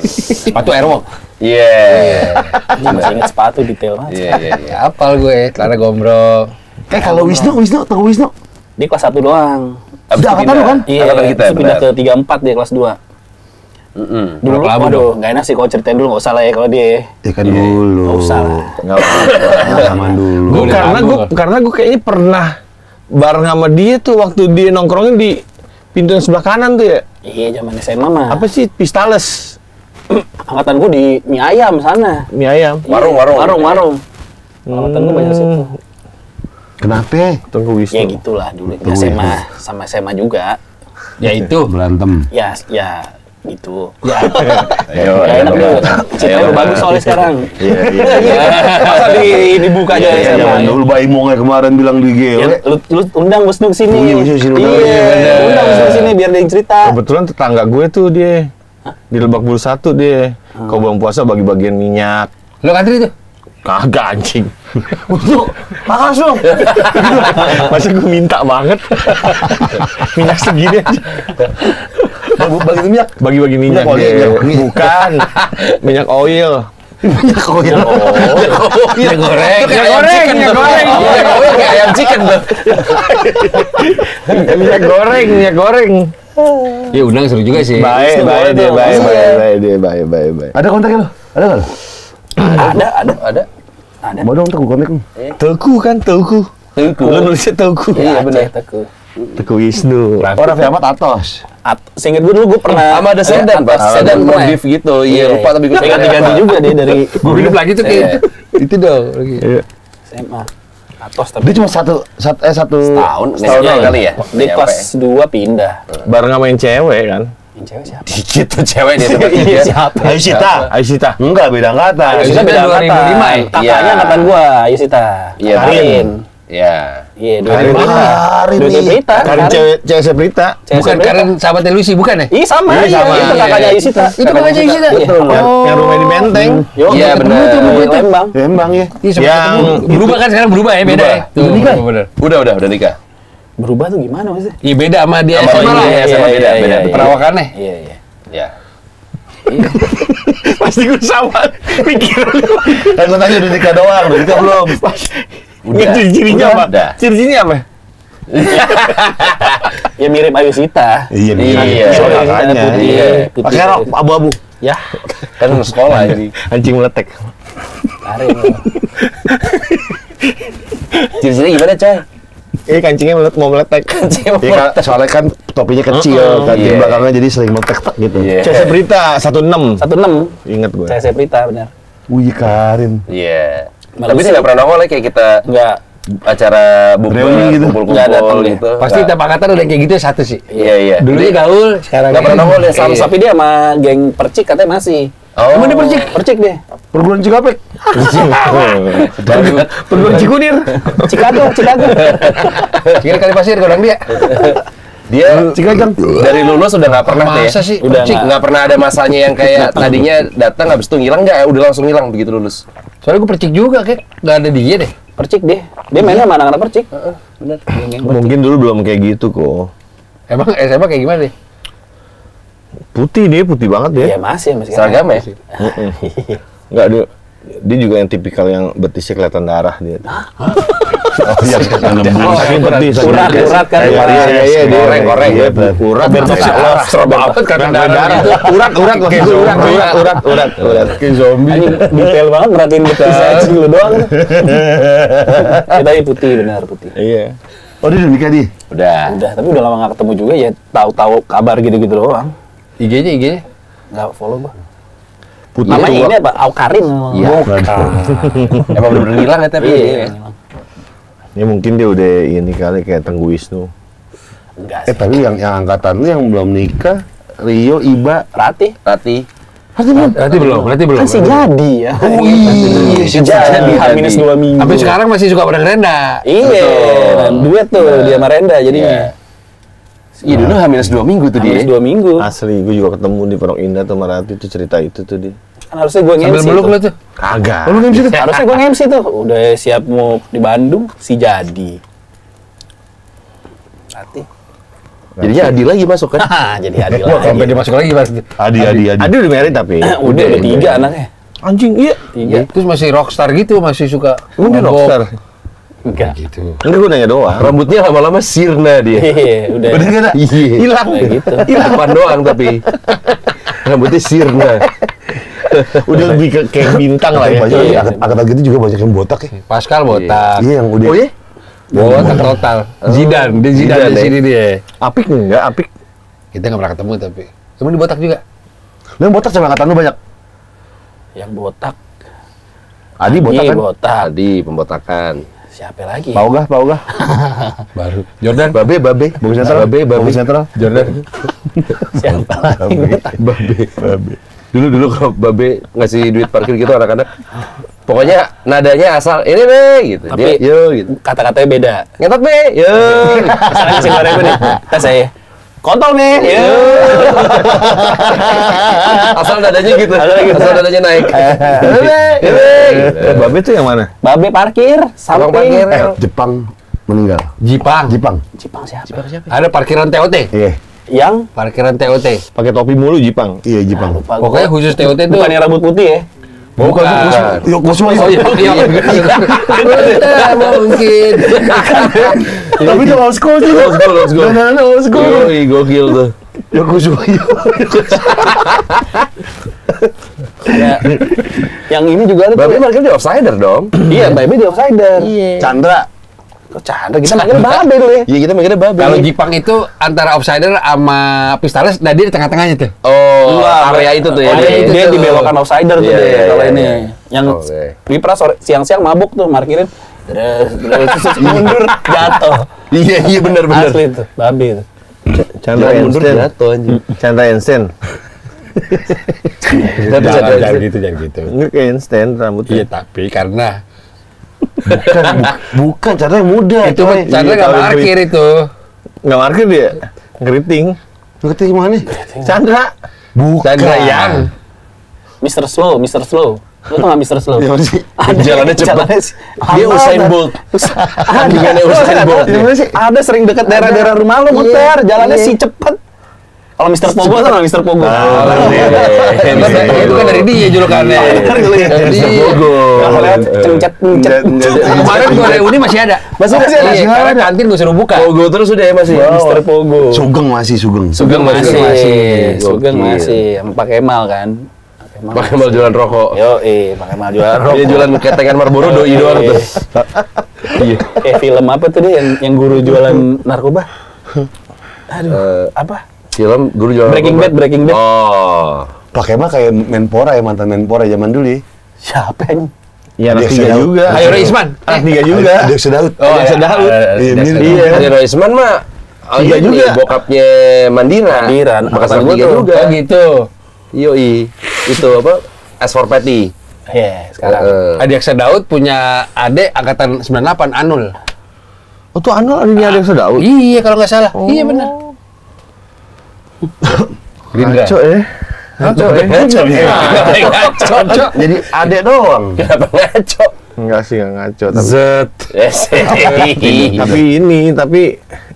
Sepatu Airwalk. Iya. Masih ingat sepatu detail banget. Iya. Apal gue, celana gombrong. Kalau Wisnu, tahu Wisnu? Dia kelas 1 doang. Udah angkatan lu kan? Iya, Angkatan kita, terus pindah benar. ke 34 dia kelas 2. Dulu, Kelabu waduh, nggak enak sih kalau ceritain dulu, nggak usah lah ya kalau dia. Ya kan dulu. Nggak usah lah. Zaman dulu. Karena gue kayaknya pernah bareng sama dia tuh waktu dia nongkrongin di pintu yang sebelah kanan tuh ya. Iya, zaman SMA mah. Apa sih? Pistales. Angkatan gua di mie ayam sana. Mie ayam. Warung. Angkatan gua banyak situ. Kenapa? Tunggu Wisnu. Ya gitulah dulu. SMA sama SMA juga. Ya itu. Berantem. Ya gitu. Ayo, Ya, enak ayo, lu. Cita lu bagus soalnya sekarang. Masa dibuka aja Iya, sama. zaman dulu Bayi Monge kemarin bilang di GW. Ya, lu undang Wisnu kesini. Oh, iya, Wisnu kesini, undang. Iya, Iya, undang Wisnu kesini biar dia yang cerita. Kebetulan tetangga gue tuh dia di Lebak Bulus 1 dia. Kalau bulan puasa bagi-bagian minyak. Lo antri tuh? Kagak anjing. Untuk makan dong. Masa gue minta banget. Minyak segini aja. Bagi minyak. Bagi-bagi minyak Minyak dia. oil, minyak. Bukan. Minyak oil. Minyak oil. Minyak goreng. Minyak goreng, minyak goreng. Minyak goreng kayak ayam chicken tuh. Minyak goreng. Ya undang seru juga sih. Baik dia. Ada kontaknya lo? Ada nggak lo? Ada. Mau dong tuh kontak lo. Teguh kan, Teguh. Lu nulisnya Teguh. Iya benar. Teguh. Teguh Wisnu. Oh, Raffi Ahmad Atos. Seinget gue dulu gue pernah Sama ada sedan, Pak. Sedan pernah ya? modif gitu. Iya, lupa tapi gue ganti-ganti juga dia dari Gue hidup lagi tuh kayak itu dong. Iya. SMA. Atos tapi Dia cuma satu tahun doang. kali ya. di kelas 2 pindah. Bareng sama yang cewek kan. Yang cewek siapa? Dikit tuh cewek dia tempat Iya dia. siapa? Aisyita. Aisyita. Enggak, beda angkatan. Ayusita beda 2005 ya? angkatan. Kakaknya Iya. angkatan gua, Ayusita. Iya, Karin. Iya. Iya, Karin. Karin Dua nih. Prita. Karin cewek Seprita. Bukan Karin sahabatnya Lucy, bukan ya? Iya sama. Iya, sama. Itu kakaknya Ayusita. Itu kakaknya Ayusita? Betul. Yang rumahnya di Menteng. Iya, benar. Lembang. Lembang ya. Iya, sempat Yang- ketemu. Berubah kan sekarang berubah ya, beda ya? Tuh, Udah nikah? bener. Udah nikah. Berubah tuh gimana maksudnya? Iya beda sama dia Sama SMA ini, lah. iya, sama beda. Perawakannya. Iya, iya. Ya. Pasti gue sama. Mikir lu. Kan gue tanya udah nikah doang, udah nikah belum? Ini ciri-cirinya apa? Udah. Ciri-cirinya apa? Ya mirip Ayusita. Iya, Iya. makanya. Iya. Pakai rok abu-abu. Ya, Kan sekolah jadi. Anjing meletek. Karin. Ciri-cirinya gimana, coy? Kancingnya mau meletek. Iya, kan, soalnya kan topinya kecil, kan di Iya. belakangnya jadi sering meletek gitu. Iya. Cewek Seprita 16. 16. Ingat gue. Saya Prita benar. Wih, Karin. Iya. Malah Tapi sih- dia nggak pernah nongol ya kayak kita Enggak. acara Reuni bukber, gitu. Nggak datang kumpul-kumpul dia. gitu. Pasti Nggak. tiap angkatan ada yang kayak gitu satu sih. Iya. Dulunya gaul, sekarang Nggak pernah nongol ya, sama. Tapi dia sama geng Percik katanya masih. Oh. Emang dia Percik? Percik dia. Perguruan Cikampek. Perguruan Cikunir. Chicago. Kira kali pasir orang dia. Dia Cikajang. dari lulus udah nggak pernah tuh ya. Masa sih? Udah Cik, nggak pernah ada masanya yang kayak tadinya datang habis itu ngilang nggak, udah langsung ngilang begitu lulus. Soalnya gue percik juga kayak nggak ada dia deh. Percik dia. Dia mainnya sama anak-anak Percik. Bener. Mungkin dulu belum kayak gitu kok. Emang SMA kayak gimana deh? Putih banget dia. Iya masih sekarang. Seragam ya? Enggak, dia juga yang tipikal yang betisnya kelihatan darah dia. Oh iya, Saking betis, saking Urat betis. kan. Iya, dia Goreng. Dia urat. Serba apa karena darah. Urat maksud gue, urat. Kayak zombie. Ini detail banget merhatiin betis aja lu doang. Kita putih benar putih. Iya. Oh, dia udah nikah dia? Udah. Udah, tapi udah lama gak ketemu juga ya. Tahu-tahu kabar gitu-gitu doang. IG-nya. Nggak follow gua. Putih Namanya tua. ini apa? Aukarin. Iya. Emang bener-bener ngilang ya tapi. Iya. Ya mungkin dia udah ini kali kayak Tenggu Wisnu. Enggak sih. Tapi yang angkatan lu yang belum nikah, Rio, Iba, Rati. Rati. Berarti belum. Kan si jadi ya. Oh iya, si jadi H-2 minggu. Sampai sekarang masih suka pada Renda. Iya, duet tuh dia sama Renda jadinya. Iya dulu H-2 minggu tuh dia. H-2 minggu. Asli, gue juga ketemu di Pondok Indah tuh Marati tuh cerita itu tuh dia. Kan harusnya gue Sambil nge-MC meluk tuh. lo tuh. Kagak. Harusnya gue nge-MC tuh. Udah siap mau di Bandung, si jadi. Rati. Jadinya Adi lagi masuk kan? Jadi adil Wah, sampai lagi. dia masuk lagi pasti. Adi. Adi udah married tapi. Udah 3 anaknya. Anjing, iya. 3. Terus masih rockstar gitu, masih suka. Emang dia mabok. rockstar? Enggak. Enggak, gue nanya doang. Rambutnya lama-lama sirna dia. Iya, udah. Bener nggak, Dak? Iya. Hilang. Kayak gitu. Depan doang tapi. Rambutnya sirna. Udah lebih kayak bintang lah ya. Banyak angkatan gitu juga banyak yang botak ya. Pascal botak. Iya, yang udah. Oh iya? Botak total. Zidane, dia Zidane di sini dia. Apik enggak? Apik. Kita nggak pernah ketemu tapi. Emang di botak juga. Lu yang botak sama angkatan lu banyak. Yang botak. Adi botak Iya, kan? botak. Adi pembotakan. Siapa lagi? Paugah. Baru. Jordan. Babe. Bagus netral. Bagus netral. Jordan. Siapa lagi? Babe. Dulu kalau Babe ngasih duit parkir gitu anak-anak, pokoknya nadanya asal ini be gitu. Tapi Dia yo gitu. kata-katanya beda. Ngetot be, yo. Misalnya ngasih 2.000 nih, tes saya. Kontol nih. Yo. Asal nadanya gitu. Asal nadanya naik. Babe tuh yang mana? Babe parkir, Abang parkir. samping. Jepang meninggal. Jipang. Jepang siapa? Ada parkiran TOT. Iya. Yang Parkiran TOT. Pakai topi mulu Jipang. Iya, Jepang. lupa gua. Pokoknya khusus TOT itu bukan yang rambut putih ya? bukan. Yuk, Kusuma. Oh iya, mungkin. Tapi itu old school sih. Old school. Dandanan old school. Yoi, gokil tuh. Yuk, Kusuma. Ya. Yang ini juga ada tuh. Babe parkir di offsider dong. Iya, Babe di offsider. Chandra. Kok Chandra kita manggil Babe dulu ya? Iya, kita mikirnya Babe. Kalau Jipang itu antara outsider sama Pistales, nah dia di tengah-tengahnya tuh. Oh, Enggak, area itu tuh ya. Oh, dia, itu dia tuh. dibelokan outsider tuh Iya, deh iya, kalau iya, ini. iya. Yang Oke. Wipra siang-siang mabuk tuh parkirin. Terus mundur jatuh. Iya benar. Asli tuh, Babe itu. Chandra Jangan mundur Einstein. jatuh anjing. Chandra Einstein. Jangan gitu. Enggak kayak Einstein rambutnya. Iya, tapi karena Bukan, Chandra yang muda. itu coy. Chandra nggak tahu parkir itu. Nggak parkir dia. Ngeriting. Ngerti gimana nih? Chandra. Chandra yang Mr. Slow. Lu tau gak Mr. Slow? Gimana Iya, sih? Jalannya cepet. Dia Usain Bolt. Gimana Usain Bolt? Gimana sih? Ada sering dekat daerah-daerah rumah lu muter, jalannya sih cepet. Kalau Mr. Pogo tau gak Mr. Pogo? itu kan dari dia julukannya. Dari dia. Cencet. Kemarin gua reuni masih ada. Masih ada? Iya, Masih karena ada. kantin gua suruh buka. Pogo terus udah ya masih. Mr. Pogo. Sugeng masih. Sugeng masih. Sugeng Gokil. masih. Sama Pak Kemal kan. Pakai mal jualan rokok. Yo, Pak Kemal jualan rokok. Dia jualan ketengan Marlboro doi doang tuh. Iya. Film apa tuh dia yang guru jualan narkoba? Aduh, apa? Film guru jualan Breaking narkoba. Bad, Breaking Bad. Oh. Pakai mah kayak Menpora ya, mantan Menpora zaman dulu ya. Siapa ini? Iya, anak Dia 3 sedang- juga. Ayo Isman. Anak 3 juga. Dia Sedaut. Dia Sedaut. Iya, mirip. Iya. Roisman mah Tiga ini, juga. bokapnya Mandira. Mandiran, Bekas angkatan anak gua tiga tuh. juga. Oh gitu. Yoi. Itu apa? S4 Patty. Iya, sekarang. Adik Sedaut punya adik angkatan 98 Anul. Oh tuh Anul adanya ada yang Sedaut. Iya kalau nggak salah. Iya benar. Gerindra. Ngaco ya. Ngaco ya? Ngaco. Jadi adek doang. Kenapa ngaco? Enggak sih, enggak ngaco. Tapi, Zet. tapi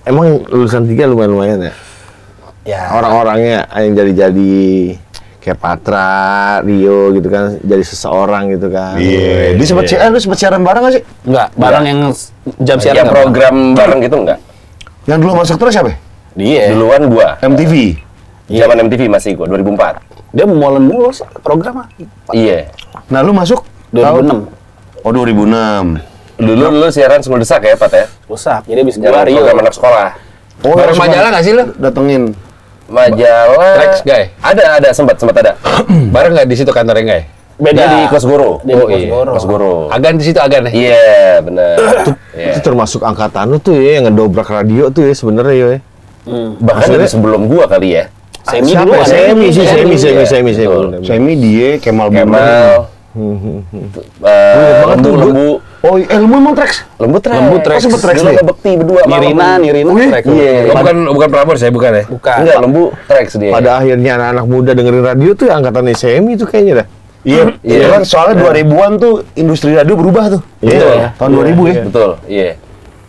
emang lulusan 3 lumayan-lumayan ya. Ya. Orang-orangnya yang jadi kayak Patra, Rio gitu kan, jadi seseorang gitu kan. Iya. Dia sempat siaran, lu sempat siaran bareng nggak sih? Enggak, barang yang jam siaran Yang nggak program bareng gitu enggak? Yang dulu masuk terus siapa? Dia. Duluan gua. MTV. Zaman MTV masih gua 2004. Dia molen mulu sih program. Iya. Nah, lu masuk 2006. Oh, 2006. Dulu siaran School Desak ya, Pat ya? Rusak. Jadi habis Yang gua Rio. program anak sekolah. Oh, Bareng suka majalah nggak sih lu? datengin. Majalah. Trax, Guy? Ada sempat ada. Bareng nggak di situ kantornya nggak? Beda. Dia di Kosgoro. Dia di Oh iya, Kosgoro. Kosgoro. Agan di situ Agan ya. Iya, benar. Iya. Itu termasuk angkatan lu tuh ya, yang ngedobrak radio tuh ya sebenarnya ya. Bahkan dari sebelum gua kali ya. Semi Siapa dulu ya? ada. Semi. Betul. Semi dia, Kemal Kemal. Lembu. Oh, Lembu emang Trax. Lembu Trax. Oh, sempet Trax Dulu dia? ngebekti berdua. Nirina track. Iya. Oh, bukan Prambors ya, bukan ya? Bukan. Enggak, Lembu Trax dia. Pada akhirnya anak-anak muda dengerin radio tuh ya angkatan SMI tuh kayaknya dah. Iya, Iya. kan soalnya 2000-an tuh industri radio berubah tuh. Betul. Tahun 2000 ya. Betul, iya.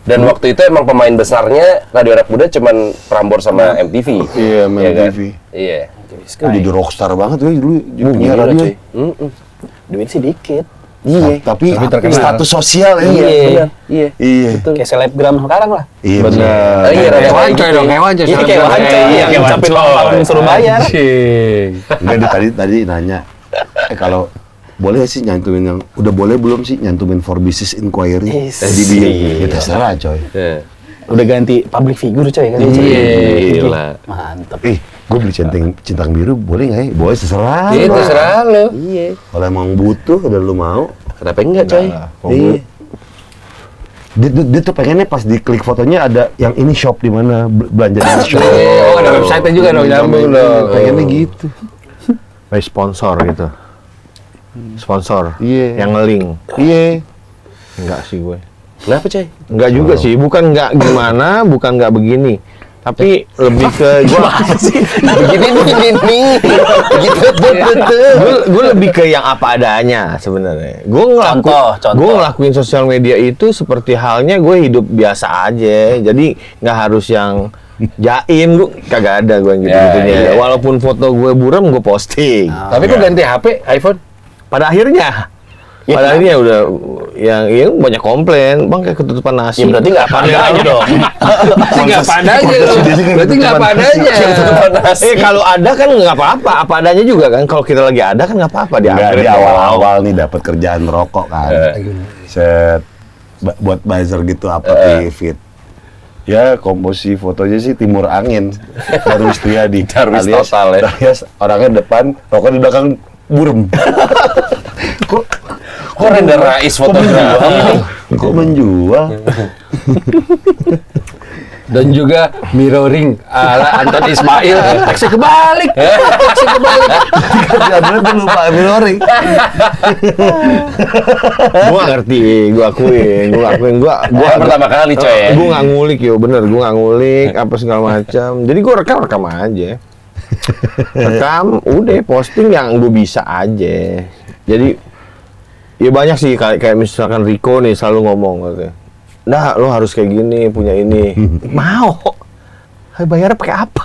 Dan waktu itu emang pemain besarnya Radio Anak Muda cuman Prambors sama MTV. Iya, sama kan? MTV. Iya. Oh, jadi rockstar banget gue dulu punya Gila, radio. cuy. Duit sih dikit. Iya, tapi terkenal. status sosial ya. Iya, benar. Iya. Iya. Kayak selebgram sekarang lah. Iya, Oh, iya, Kayak rada Wancoy dong, kayak Wancoy. Ini kayak Wancoy. Iya, kayak ngucapin ulang tahun suruh bayar. Anjing. Enggak, dia tadi nanya. Kalau boleh sih nyantumin yang udah boleh belum sih nyantumin for business inquiry Yes. di bio? Ya terserah coy. Iya. Udah ganti public figure coy kan. Gila. Mantep. Gue beli centang biru boleh nggak ya? Boleh terserah. Iya, lu. terserah lu. Iya. Kalau emang butuh dan lu mau. Kenapa enggak, coy? Nah, Iya. Dia tuh pengennya pas diklik fotonya ada yang ini shop di mana belanja di shop. Oh, ada website-nya juga dong, nyambung dong. Pengennya gitu. Kayak sponsor gitu. Sponsor. Iya. Yang nge-link. Iya. Enggak sih gue. Kenapa, Cai? Enggak juga sih, bukan enggak gimana, bukan enggak begini. Tapi lebih ke Begini. Gitu. gue lebih ke yang apa adanya sebenarnya. Contoh. Gue ngelakuin sosial media itu seperti halnya gue hidup biasa aja. Jadi nggak harus yang jaim, gue kagak ada gue yang gitu-gitunya. Ya. Walaupun foto gue buram gue posting. Tapi kok ganti HP, iPhone? Pada akhirnya udah yang banyak komplain, bang kayak ketutupan nasi. Ya berarti nggak apa adanya dong. Berarti nggak padanya loh. Berarti nggak padanya. Kalau ada kan nggak apa-apa, apa adanya juga kan. Kalau kita lagi ada kan nggak apa-apa di Enggak, akhir di awal-awal nih dapat kerjaan rokok kan. Set buat buzzer gitu apa fit. Ya komposisi fotonya sih Timur Angin. Darwis Triadi. Darwis total ya. Alias orangnya depan, rokok di belakang burem. Kok Renda Rais fotografi? Kok menjual? Dan juga mirroring ala Anton Ismail. Teksnya kebalik. Jangan tuh lupa mirroring. Gua ngerti, gua akuin. Gua pertama kali, coy. Gua nggak ngulik yo, bener. Gua nggak ngulik apa segala macam. Jadi gua rekam aja. Rekam, udah posting yang gua bisa aja. Jadi ya banyak sih kayak misalkan Rico nih selalu ngomong katanya. Nah, lo harus kayak gini, punya ini. Mau. Bayarnya pakai apa?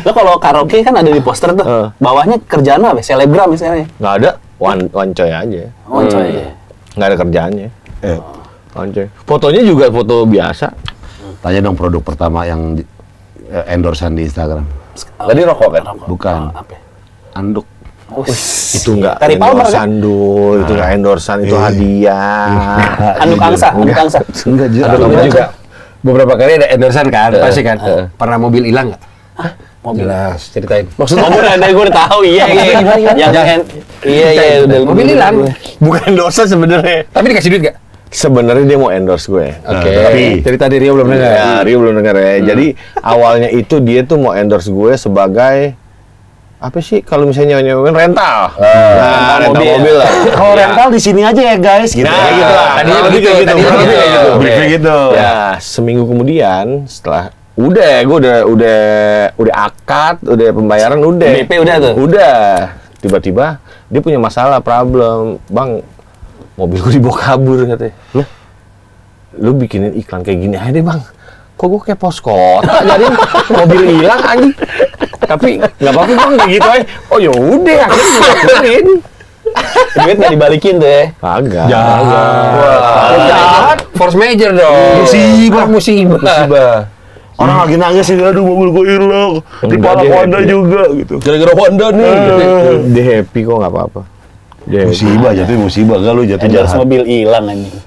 Lo kalau karaoke kan ada di poster tuh. Bawahnya kerjaan lo apa? Selebgram misalnya. Nggak ada, one coy aja. Coy. Nggak ada kerjaannya. One coy. Fotonya juga foto biasa. Tanya dong produk pertama yang endorsean di Instagram. Tadi rokok kan? Bukan. Apa? Anduk. Itu nggak Terry Palmer, endorsan dulu, itu nggak endorsan, itu hadiah. Anduk angsa. Enggak juga beberapa kali ada endorsean kan, pasti kan. Pernah mobil hilang nggak? Mobil. Jelas, ceritain. Maksudnya mobil ada gue udah tahu. Iya. Iya udah Mobil hilang. Bukan endorsan sebenarnya. Tapi dikasih duit nggak? Sebenarnya dia mau endorse gue. Oke. Tapi Cerita di Rio belum dengar. ya, Rio belum dengar ya. Jadi awalnya itu dia tuh mau endorse gue sebagai apa sih kalau misalnya nyewain rental. Rental mobil lah. Kalau rental di sini aja ya guys, gitu. Nah, gitu lah. Tadinya begitu, Gitu. tadinya begitu. Briefnya gitu. Ya, seminggu kemudian setelah gue udah akad, udah pembayaran udah. BP udah tuh? Udah. Tiba-tiba dia punya masalah, problem. Bang, mobil gue dibawa kabur katanya. Lu bikinin iklan kayak gini aja deh, Bang. Kok gue kayak pos kota jadi mobil hilang anjing. Tapi nggak apa-apa Bang kayak gitu aja. Oh ya udah akhirnya gue lakuin. Duit nggak dibalikin tuh ya? Kagak. Jahat. Force major dong. Musibah. Orang lagi nangis sih, aduh mobil gue hilang. Di Enggak, pala dia Honda happy. juga gitu. Gara-gara Honda nih. Dia happy kok nggak apa-apa. Dia happy. Musibah jatuh musibah, gak lu jatuh Endorse jahat. mobil hilang anjing.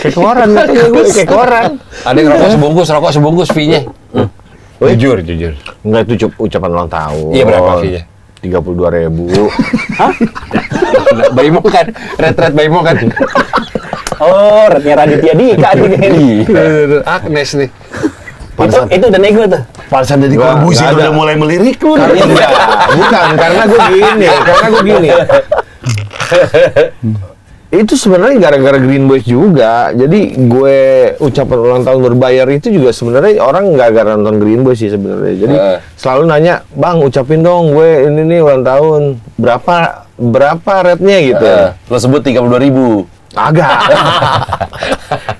Kayak koran katanya gue kayak koran. Ada yang rokok sebungkus fee-nya. Jujur. Enggak itu ucapan ulang tahun. Iya, berapa fee-nya? 32.000. Baimo kan, red Baimo kan. Oh, Retnya Raditya Dika nih. Agnes nih. Itu udah nego tuh. Pantesan dari Nggak Corbusier ada. udah mulai melirik lu. Bukan, karena gue gini. Itu sebenarnya gara-gara Green Boys juga. Jadi gue ucapan ulang tahun berbayar itu juga sebenarnya orang nggak gara nonton Green Boys sih sebenarnya. Jadi selalu nanya, "Bang, ucapin dong gue ini nih ulang tahun. Berapa rate-nya gitu?" Lo sebut 32.000. Agak.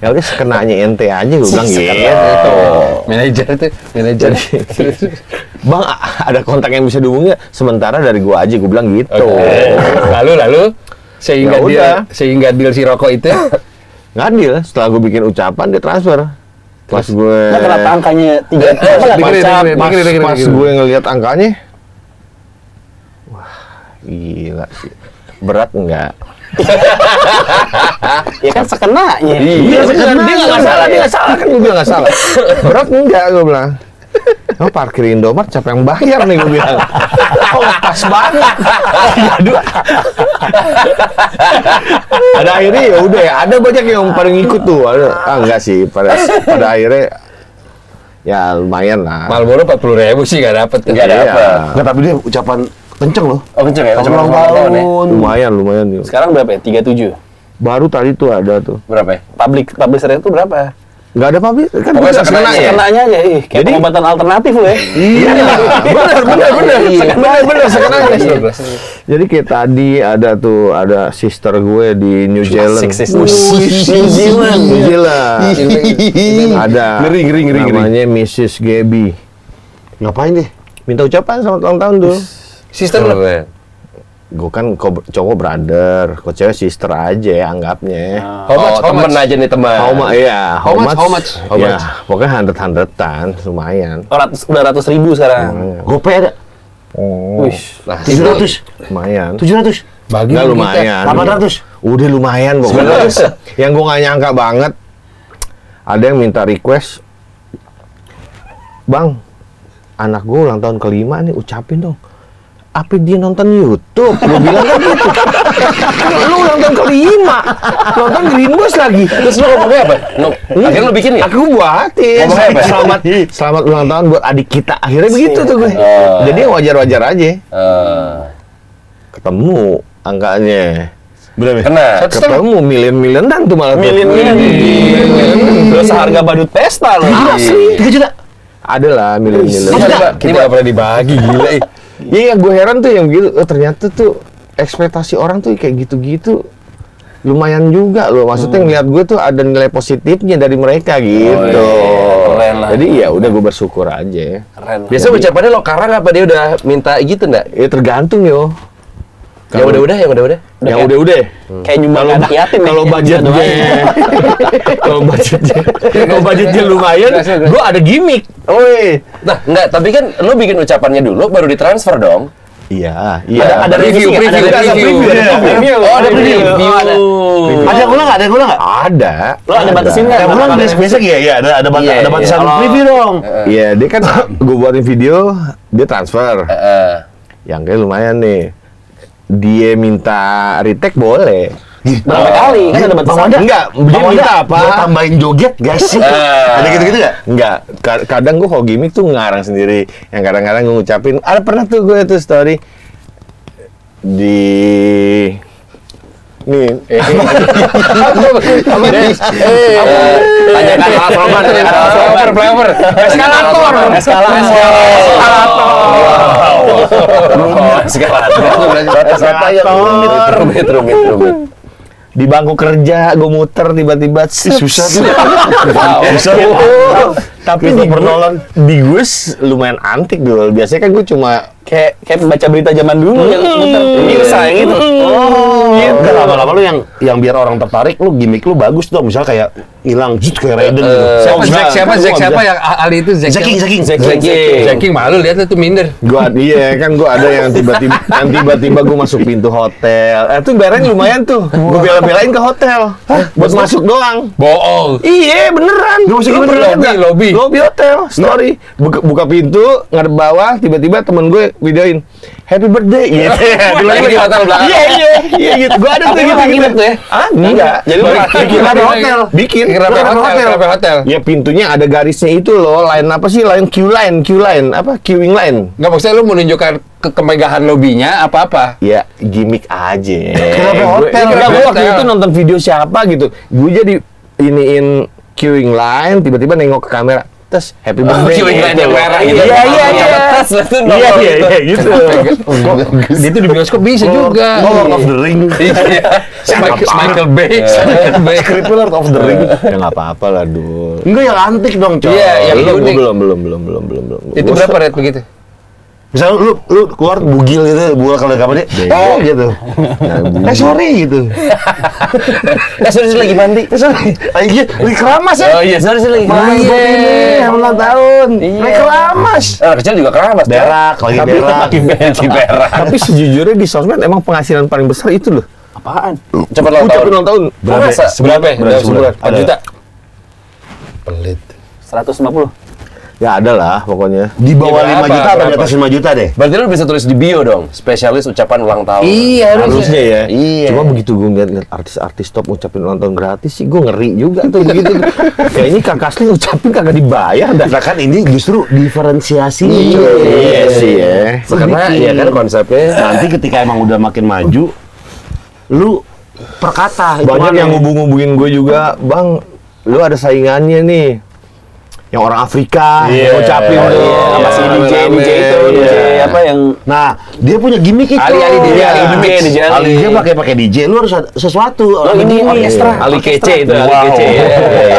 Ya udah sekenanya ente aja gue bilang gitu. Manajer. Bang, ada kontak yang bisa dihubungi? Sementara dari gue aja gue bilang gitu. Lalu sehingga Ya sehingga deal si rokok itu Nggak adil, setelah gue bikin ucapan dia transfer. Pas gue Nah, kenapa angkanya 3? pas gue ngelihat angkanya, wah gila sih. Berat enggak? Ya kan sekenanya. Iya, dia nggak salah kan gue bilang nggak salah. Berat enggak gue bilang. Oh, parkir Indomaret siapa yang bayar nih gue bilang. Oh, pas banget. Aduh. Ada akhirnya ya udah ya, ada banyak yang paling ikut tuh. Enggak sih, pada akhirnya ya lumayan lah. Marlboro 40.000 sih nggak dapet. Nggak dapet. Nggak, tapi dia ucapan kenceng loh. Oh kenceng ya? Ulang tahun. Lumayan yuk. Sekarang berapa ya? 37. Baru tadi tuh ada tuh. Berapa ya? Publisher itu berapa? Nggak ada publik kan Pokoknya bisa sekenanya ya? Sekenanya aja, kayak Jadi- pengobatan alternatif loh ya. Iya, bener sekenanya. Jadi kayak tadi ada sister gue di New Zealand. New Zealand. New Zealand. Ada. Ngeri. Namanya Mrs. Gabby. Ngapain deh? Minta ucapan selamat ulang tahun tuh. Sister lo. Gue kan cowok brother, kok cewek sister aja ya anggapnya. How Temen much? aja nih teman. How much? How Ya, much? pokoknya hundred-hundredan, lumayan. Udah 100.000 sekarang. Gopay ada. Wih, Nah, 700. Lumayan. 700. Bagi Nggak kita. lumayan. 800. Udah lumayan pokoknya. Yang gue nggak nyangka banget, ada yang minta request, Bang, anak gue ulang tahun ke-5 nih, ucapin dong. Apa dia nonton YouTube? Gue bilang kan gitu. Kan lu ulang tahun ke-5, nonton Green Boss lagi. Terus lu ngomongnya apa? Akhirnya lu bikin ya? Aku buatin. Ngomongnya apa? Selamat ulang tahun buat adik kita. Akhirnya begitu tuh gue. Jadi wajar-wajar aja. Ketemu angkanya. Berapa? Kena. Ketemu milian-milianan tuh malah. milian. Terus harga badut pesta loh. Asli. 3 juta. Ada lah milian-milian. Kita nggak pernah dibagi gila. Iya, gue heran tuh yang gitu. Oh, ternyata tuh ekspektasi orang tuh kayak gitu-gitu. Lumayan juga loh. Maksudnya ngeliat gue tuh ada nilai positifnya dari mereka gitu. Keren lah. Jadi ya udah gue bersyukur aja. Keren. Biasa ucapannya lo karang apa dia udah minta gitu enggak? Ya tergantung yo. Yang udah-udah, yang udah-udah. Yang udah-udah. Kayak nyumbang anak yatim nih. Kalau budgetnya, kalau budgetnya lumayan, gue ada gimmick. Oi. Nah, enggak, tapi kan lo bikin ucapannya dulu baru ditransfer dong. Iya, Ada review. Oh, ada preview. Ada yang ulang nggak? Ada yang ulang nggak? Ada. Lo ada batasin nggak? Yang ulang biasa ya? Iya, ada Iya, batasan iya. preview dong. Iya, dia kan gue buatin video, dia transfer. Yang kayak lumayan nih. Dia minta retake boleh. Berapa kali? Kan ada batasan. Enggak, dia minta apa? Mau tambahin joget gak sih? Ada gitu-gitu gak? Enggak, kadang gue kalau gimmick tuh ngarang sendiri. Yang kadang-kadang gue ngucapin, ada pernah tuh gue tuh story di nih, Tanyakan Mas Roman, Flavor. Eskalator. Rumit. di bangku kerja gue muter tiba-tiba Susah tuh. susah. Tapi di gue lumayan antik dulu. Biasanya kan gue cuma Kayak baca berita zaman dulu yang muter. Mirsa yang gitu. Enggak, lama-lama lu yang biar orang tertarik, lu gimmick lu bagus dong. Misal kayak hilang jut kayak Raiden gitu. Siapa yang ahli itu Zaking. Zaking malu lihat itu minder. Gue ada yang tiba-tiba gue masuk pintu hotel. Itu barang lumayan tuh. Gue bela-belain ke hotel. Buat masuk doang. Bohong. Iya beneran. Gak masuk gimana? Lobby hotel. Story. Buka pintu ngadep bawah. Tiba-tiba temen gue videoin happy birthday gitu. Lagi di hotel belakang. Iya gitu. Gue ada tuh gitu tuh ya? Ah enggak. Jadi lu bikin apa hotel? Bikin. Kenapa hotel? Ya pintunya ada garisnya itu loh. Line apa sih? Line Q line apa? Queuing line. Nggak maksudnya lu menunjukkan kemegahan lobbynya apa-apa? Ya gimmick aja. Kenapa hotel? Gue waktu itu nonton video siapa gitu. Gue jadi iniin queuing line, tiba-tiba nengok ke kamera. Terus happy birthday. queuing line yang merah gitu. Iya gitu. Dia tuh di bioskop bisa juga. Lord of the Ring. Michael Bay. Script Lord of the Ring. Ya nggak apa-apa lah dul. Enggak yang antik dong, coy. Iya, yang unik. Belum. Itu berapa rate begitu? Misal lu keluar bugil gitu, buka kalau kamarnya, gitu. Sorry gitu. Sorry lagi mandi. Sorry. Lagi keramas ya. Oh iya, sorry lagi Lagi buat ini, ulang tahun. Lagi keramas. Anak kecil juga keramas. Berak, lagi berak. Tapi sejujurnya di sosmed emang penghasilan paling besar itu loh. Apaan? Cepat ulang tahun. Ulang tahun. Masa? Berapa? Sebulan. 4 juta. Pelit. 150. Ya ada lah pokoknya. Di bawah Iya, 5 juta atau di berapa? atas 5 juta deh? Berarti lu bisa tulis di bio dong, spesialis ucapan ulang tahun. Iya, Harusnya ya. Iya. Cuma begitu gue ngeliat artis-artis top ngucapin ulang tahun gratis sih, gue ngeri juga tuh begitu. Kayak ini Kak Kasli ngucapin kagak dibayar dah. Nah kan ini justru diferensiasi. Iya sih ya. Karena ya kan konsepnya Nanti ketika emang udah makin maju, lu perkata. Banyak hitungannya. yang ngubung-ngubungin gue juga, Bang, lu ada saingannya nih. Yang orang Afrika, ngucapin Oh, tuh. iya. Sama si DJ itu, DJ apa yang Nah, dia punya gimmick itu. Ali DJ, Iya, Ali DJ, DJ. Ali dia pakai DJ, lu harus ada sesuatu. Oh, ini orkestra. Ali kece itu, Ali kece.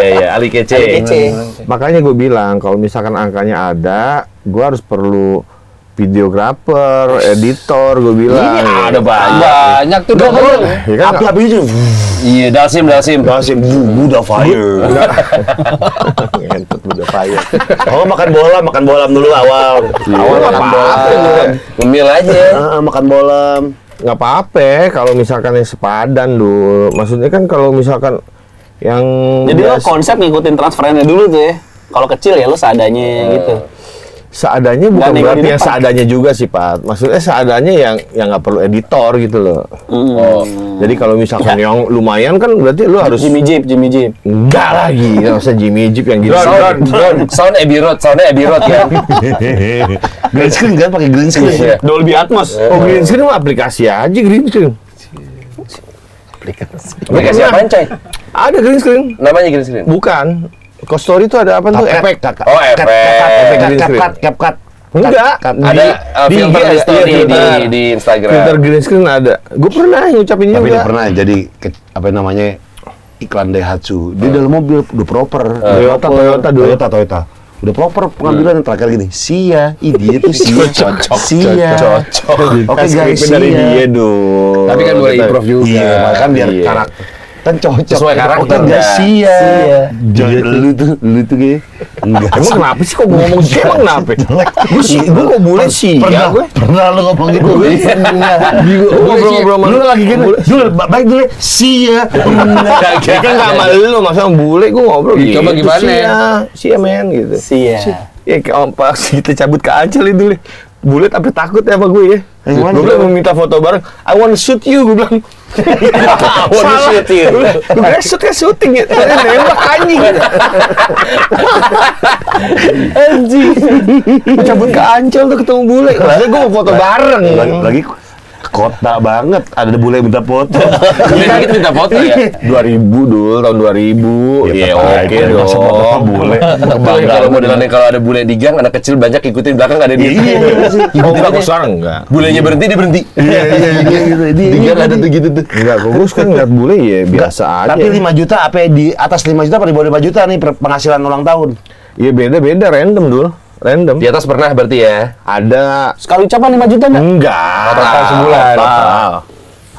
Iya, Ali kece. Ali kece. Makanya gue bilang, kalau misalkan angkanya ada, gue harus perlu videografer, editor, gue bilang. Iya, ada banyak. Banyak tuh dong. Ya kan, Api-api itu. Iya, Dalsim. Dasim, Buddha fire. Ngentot udah payah. Oh, makan bolam dulu awal. Awal makan bolam. Ngemil aja. Makan bolam. Nggak apa-apa kalau misalkan yang sepadan dulu. Maksudnya kan kalau misalkan yang Jadi lo biasa- konsep ngikutin transferannya dulu tuh ya. Kalau kecil ya lo seadanya gitu. seadanya bukan Nggak berarti nengok di yang depan. seadanya juga sih, Pak. Maksudnya seadanya yang nggak perlu editor gitu loh. Oh. Jadi kalau misalkan yang lumayan kan berarti lu harus Jimmy Jeep. enggak lagi, nggak usah Jimmy Jeep yang gitu. Sound Abbey Road kan. Green screen kan, pakai green screen. Iya. Dolby Atmos. Oh, green screen mah aplikasi aja green screen. Aplikasi apaan, Coy? Ada green screen. Namanya green screen. Bukan. Story itu ada apa tuh? Efek. Oh, efek. CapCut. Enggak. Ada filter di story di Instagram. Filter green screen ada. Gue pernah ngucapin Tapi juga. dia pernah jadi apa namanya iklan Daihatsu. Dia dalam mobil udah proper. Toyota dulu. Toyota. Udah proper pengambilan yang terakhir gini. Sia, dia tuh Sia. Sia. Oke guys, Skripnya dari Sia. dia dong. Tapi kan boleh improve juga. Iya, makanya biar Iya. karakter kan cocok. Sesuai karakter, Oke guys, dah. Sia. Jangan lu tuh kayak enggak. Emang kenapa sih kok ngomong sih? Emang kenapa? Gue kok boleh sih? Pernah lu ngomong gitu. Ngobrol-ngobrol sama Lu lagi gini. Dulu baik dulu Sia. Ya kan nggak sama lu, masa sama bule gue ngobrol gitu. Coba gimana? Sia men gitu. Sia. Ya kalau pas kita cabut ke Ancol itu, bule tapi takut ya sama gue ya. Gimana? Gue bilang mau minta foto bareng. I want to shoot you, gue bilang. I want to shoot you. Gue bilang shoot kan shooting ya. Nembak anjing. Anjing. Cabut ke Ancol tuh ketemu bule. Maksudnya gue mau foto bareng. Lagi kota banget, ada bule yang minta foto. Kita gitu minta foto ya. 2000 dulu, tahun 2000. Iya, oke dong. Bule. Kalau modelannya kalau ada bule di gang, anak kecil banyak ikutin belakang nggak ada dia. Oh, enggak, gue sekarang enggak. Bulenya berhenti, dia berhenti. Di gang ada tuh gitu tuh. Enggak, gue sekarang ngeliat bule ya biasa aja. Tapi 5 juta apa di atas 5 juta apa di bawah 5 juta nih penghasilan ulang tahun? Iya beda-beda, random dulu. Random. Di atas pernah berarti ya. Ada Sekali ucapan 5 juta enggak? enggak. Total sebulan. Total.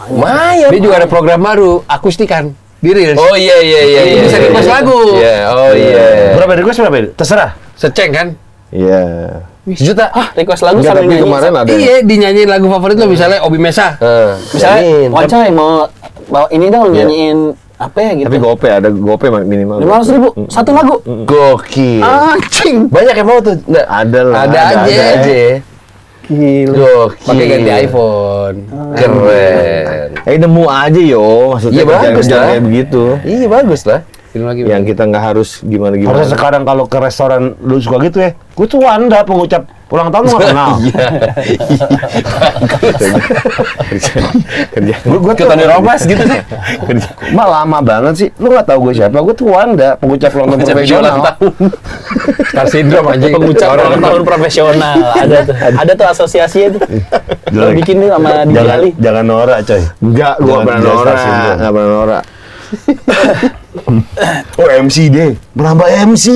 Lumayan. Dia juga ada program baru, akustikan di Reels. Oh iya. Bisa request lagu. Iya, oh iya. Berapa request berapa? Terserah. Seceng kan? Iya. Sejuta. Ah, request lagu Enggak, sambil tapi nyanyi. kemarin ada. Iya, dinyanyiin lagu favorit lo misalnya Obi Mesa. Misalnya, Nyanyiin. Wancay mau bawa ini dong nyanyiin apa ya gitu. Tapi gope ada gope minimal. 500.000 satu lagu. Gokil. Anjing. Banyak yang mau tuh. Nggak. Ada lah. Ada aja. Gokil. Pakai ganti iPhone. Keren. Nemu aja yo, maksudnya Iya, bagus kerjaan lah. kayak begitu. Iya bagus lah. Film lagi. Yang kita nggak harus gimana-gimana. Harusnya sekarang kalau ke restoran lu suka gitu ya. Gue tuh Wanda pengucap ulang tahun lu nggak kenal. kerja. Gue Ke Tony Romas gitu sih. mah lama banget sih. Lu nggak tahu gue siapa? Gue tuh Wanda pengucap ulang tahun profesional. Star Syndrome anjing. Pengucap ulang tahun profesional. Ada tuh asosiasinya tuh. Lo bikin nih sama di Gali. Jangan norak coy. Enggak, gua Jangan pernah biasa norak, syndrome. nggak pernah norak. Oh MC deh, menambah MC.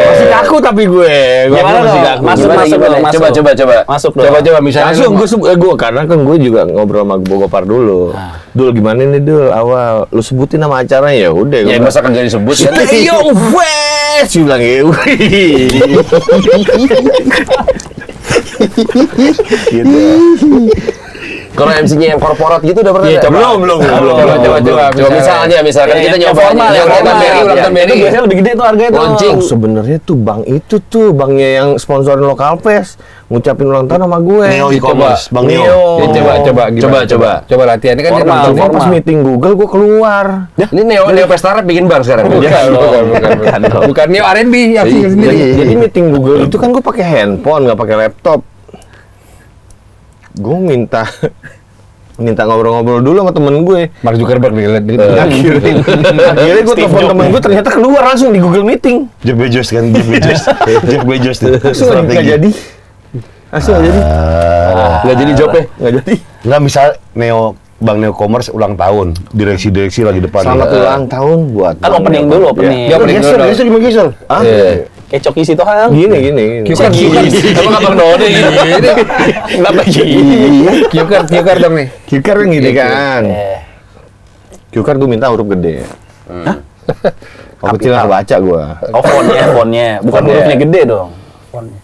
Masih kaku tapi gue. Gimana masih dong? kaku. Masuk, masuk dong, masuk. Coba. Masuk dong. Coba misalnya Langsung gue karena kan gue juga ngobrol sama Bogopar dulu. Dul gimana nih Dul awal lu sebutin nama acaranya ya udah. Ya masa kagak disebut kan? Yo West dia bilang ya. Gitu. Kalau MC-nya yang korporat gitu udah pernah? Iya, nggak? coba. Belum. Coba misalkan kita nyoba formal, yang formal. ulang tahun Mary. Itu biasanya lebih gede tuh harganya tuh. Launching. Oh, sebenarnya tuh bang itu tuh banknya yang sponsorin lokal pes ngucapin ulang tahun sama gue. Neo e-commerce, Bang Neo. Neo. Coba latihannya kan dia Formal, nonton. Cuma pas meeting Google gue keluar. Ini Neo Pestara bikin bar sekarang. Bukan Neo R&B yang Iya, sendiri. Jadi meeting Google itu kan gue pakai handphone nggak pakai laptop. Gue minta ngobrol-ngobrol dulu sama temen gue. Mark Zuckerberg nih. Akhirnya gue telepon temen gue ternyata keluar langsung di Google Meeting. Jeff Bezos kan, Jeff Bezos tuh. Langsung nggak jadi. Langsung nggak jadi. Nggak jadi jobnya. Nggak jadi. Nggak misal Bang Neo Commerce ulang tahun, direksi lagi depan. Selamat ulang tahun buat. Kan opening dulu, opening. Ya, opening dulu. Gesel gimana gesel? Ah, Kayak Coki Sitohang. gini. Kyukar. Emang abang Node gitu. Kenapa gini? Kyukar dong nih. Kyukar yang gini kan. Eh, Kyukar gue minta huruf gede. Huruf kecil nggak baca gue. Oh, fontnya. Bukan hurufnya gede dong. Fontnya.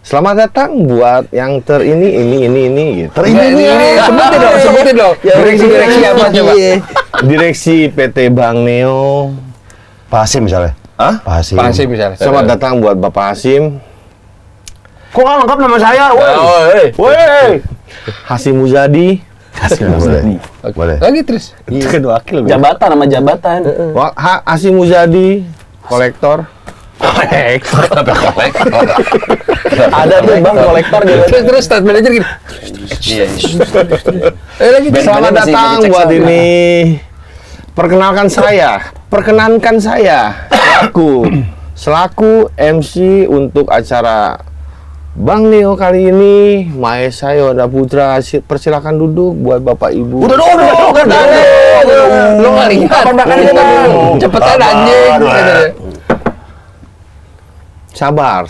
Selamat datang buat yang ini gitu. Sebutin dong. Direksi apa coba? Direksi PT Bang Neo. Pak Hasim misalnya. Hah? Pak Hasim. Pansi misalnya. Selamat datang buat Bapak Hasim. Kok nggak lengkap nama saya? Woi. Hasim Muzadi. Boleh. Lagi terus. Itu kan wakil. Jabatan nama jabatan. Hasim Muzadi, kolektor. Ada tuh Bang kolektor gitu. Terus start manager gini. Iya. Lagi Selamat datang buat ini. Perkenankan saya selaku MC untuk acara Bang Neo kali ini. Maesa Yoda Putra, persilakan duduk buat Bapak Ibu. Udah. Lo nggak lihat. Cepetan anjing. Sabar.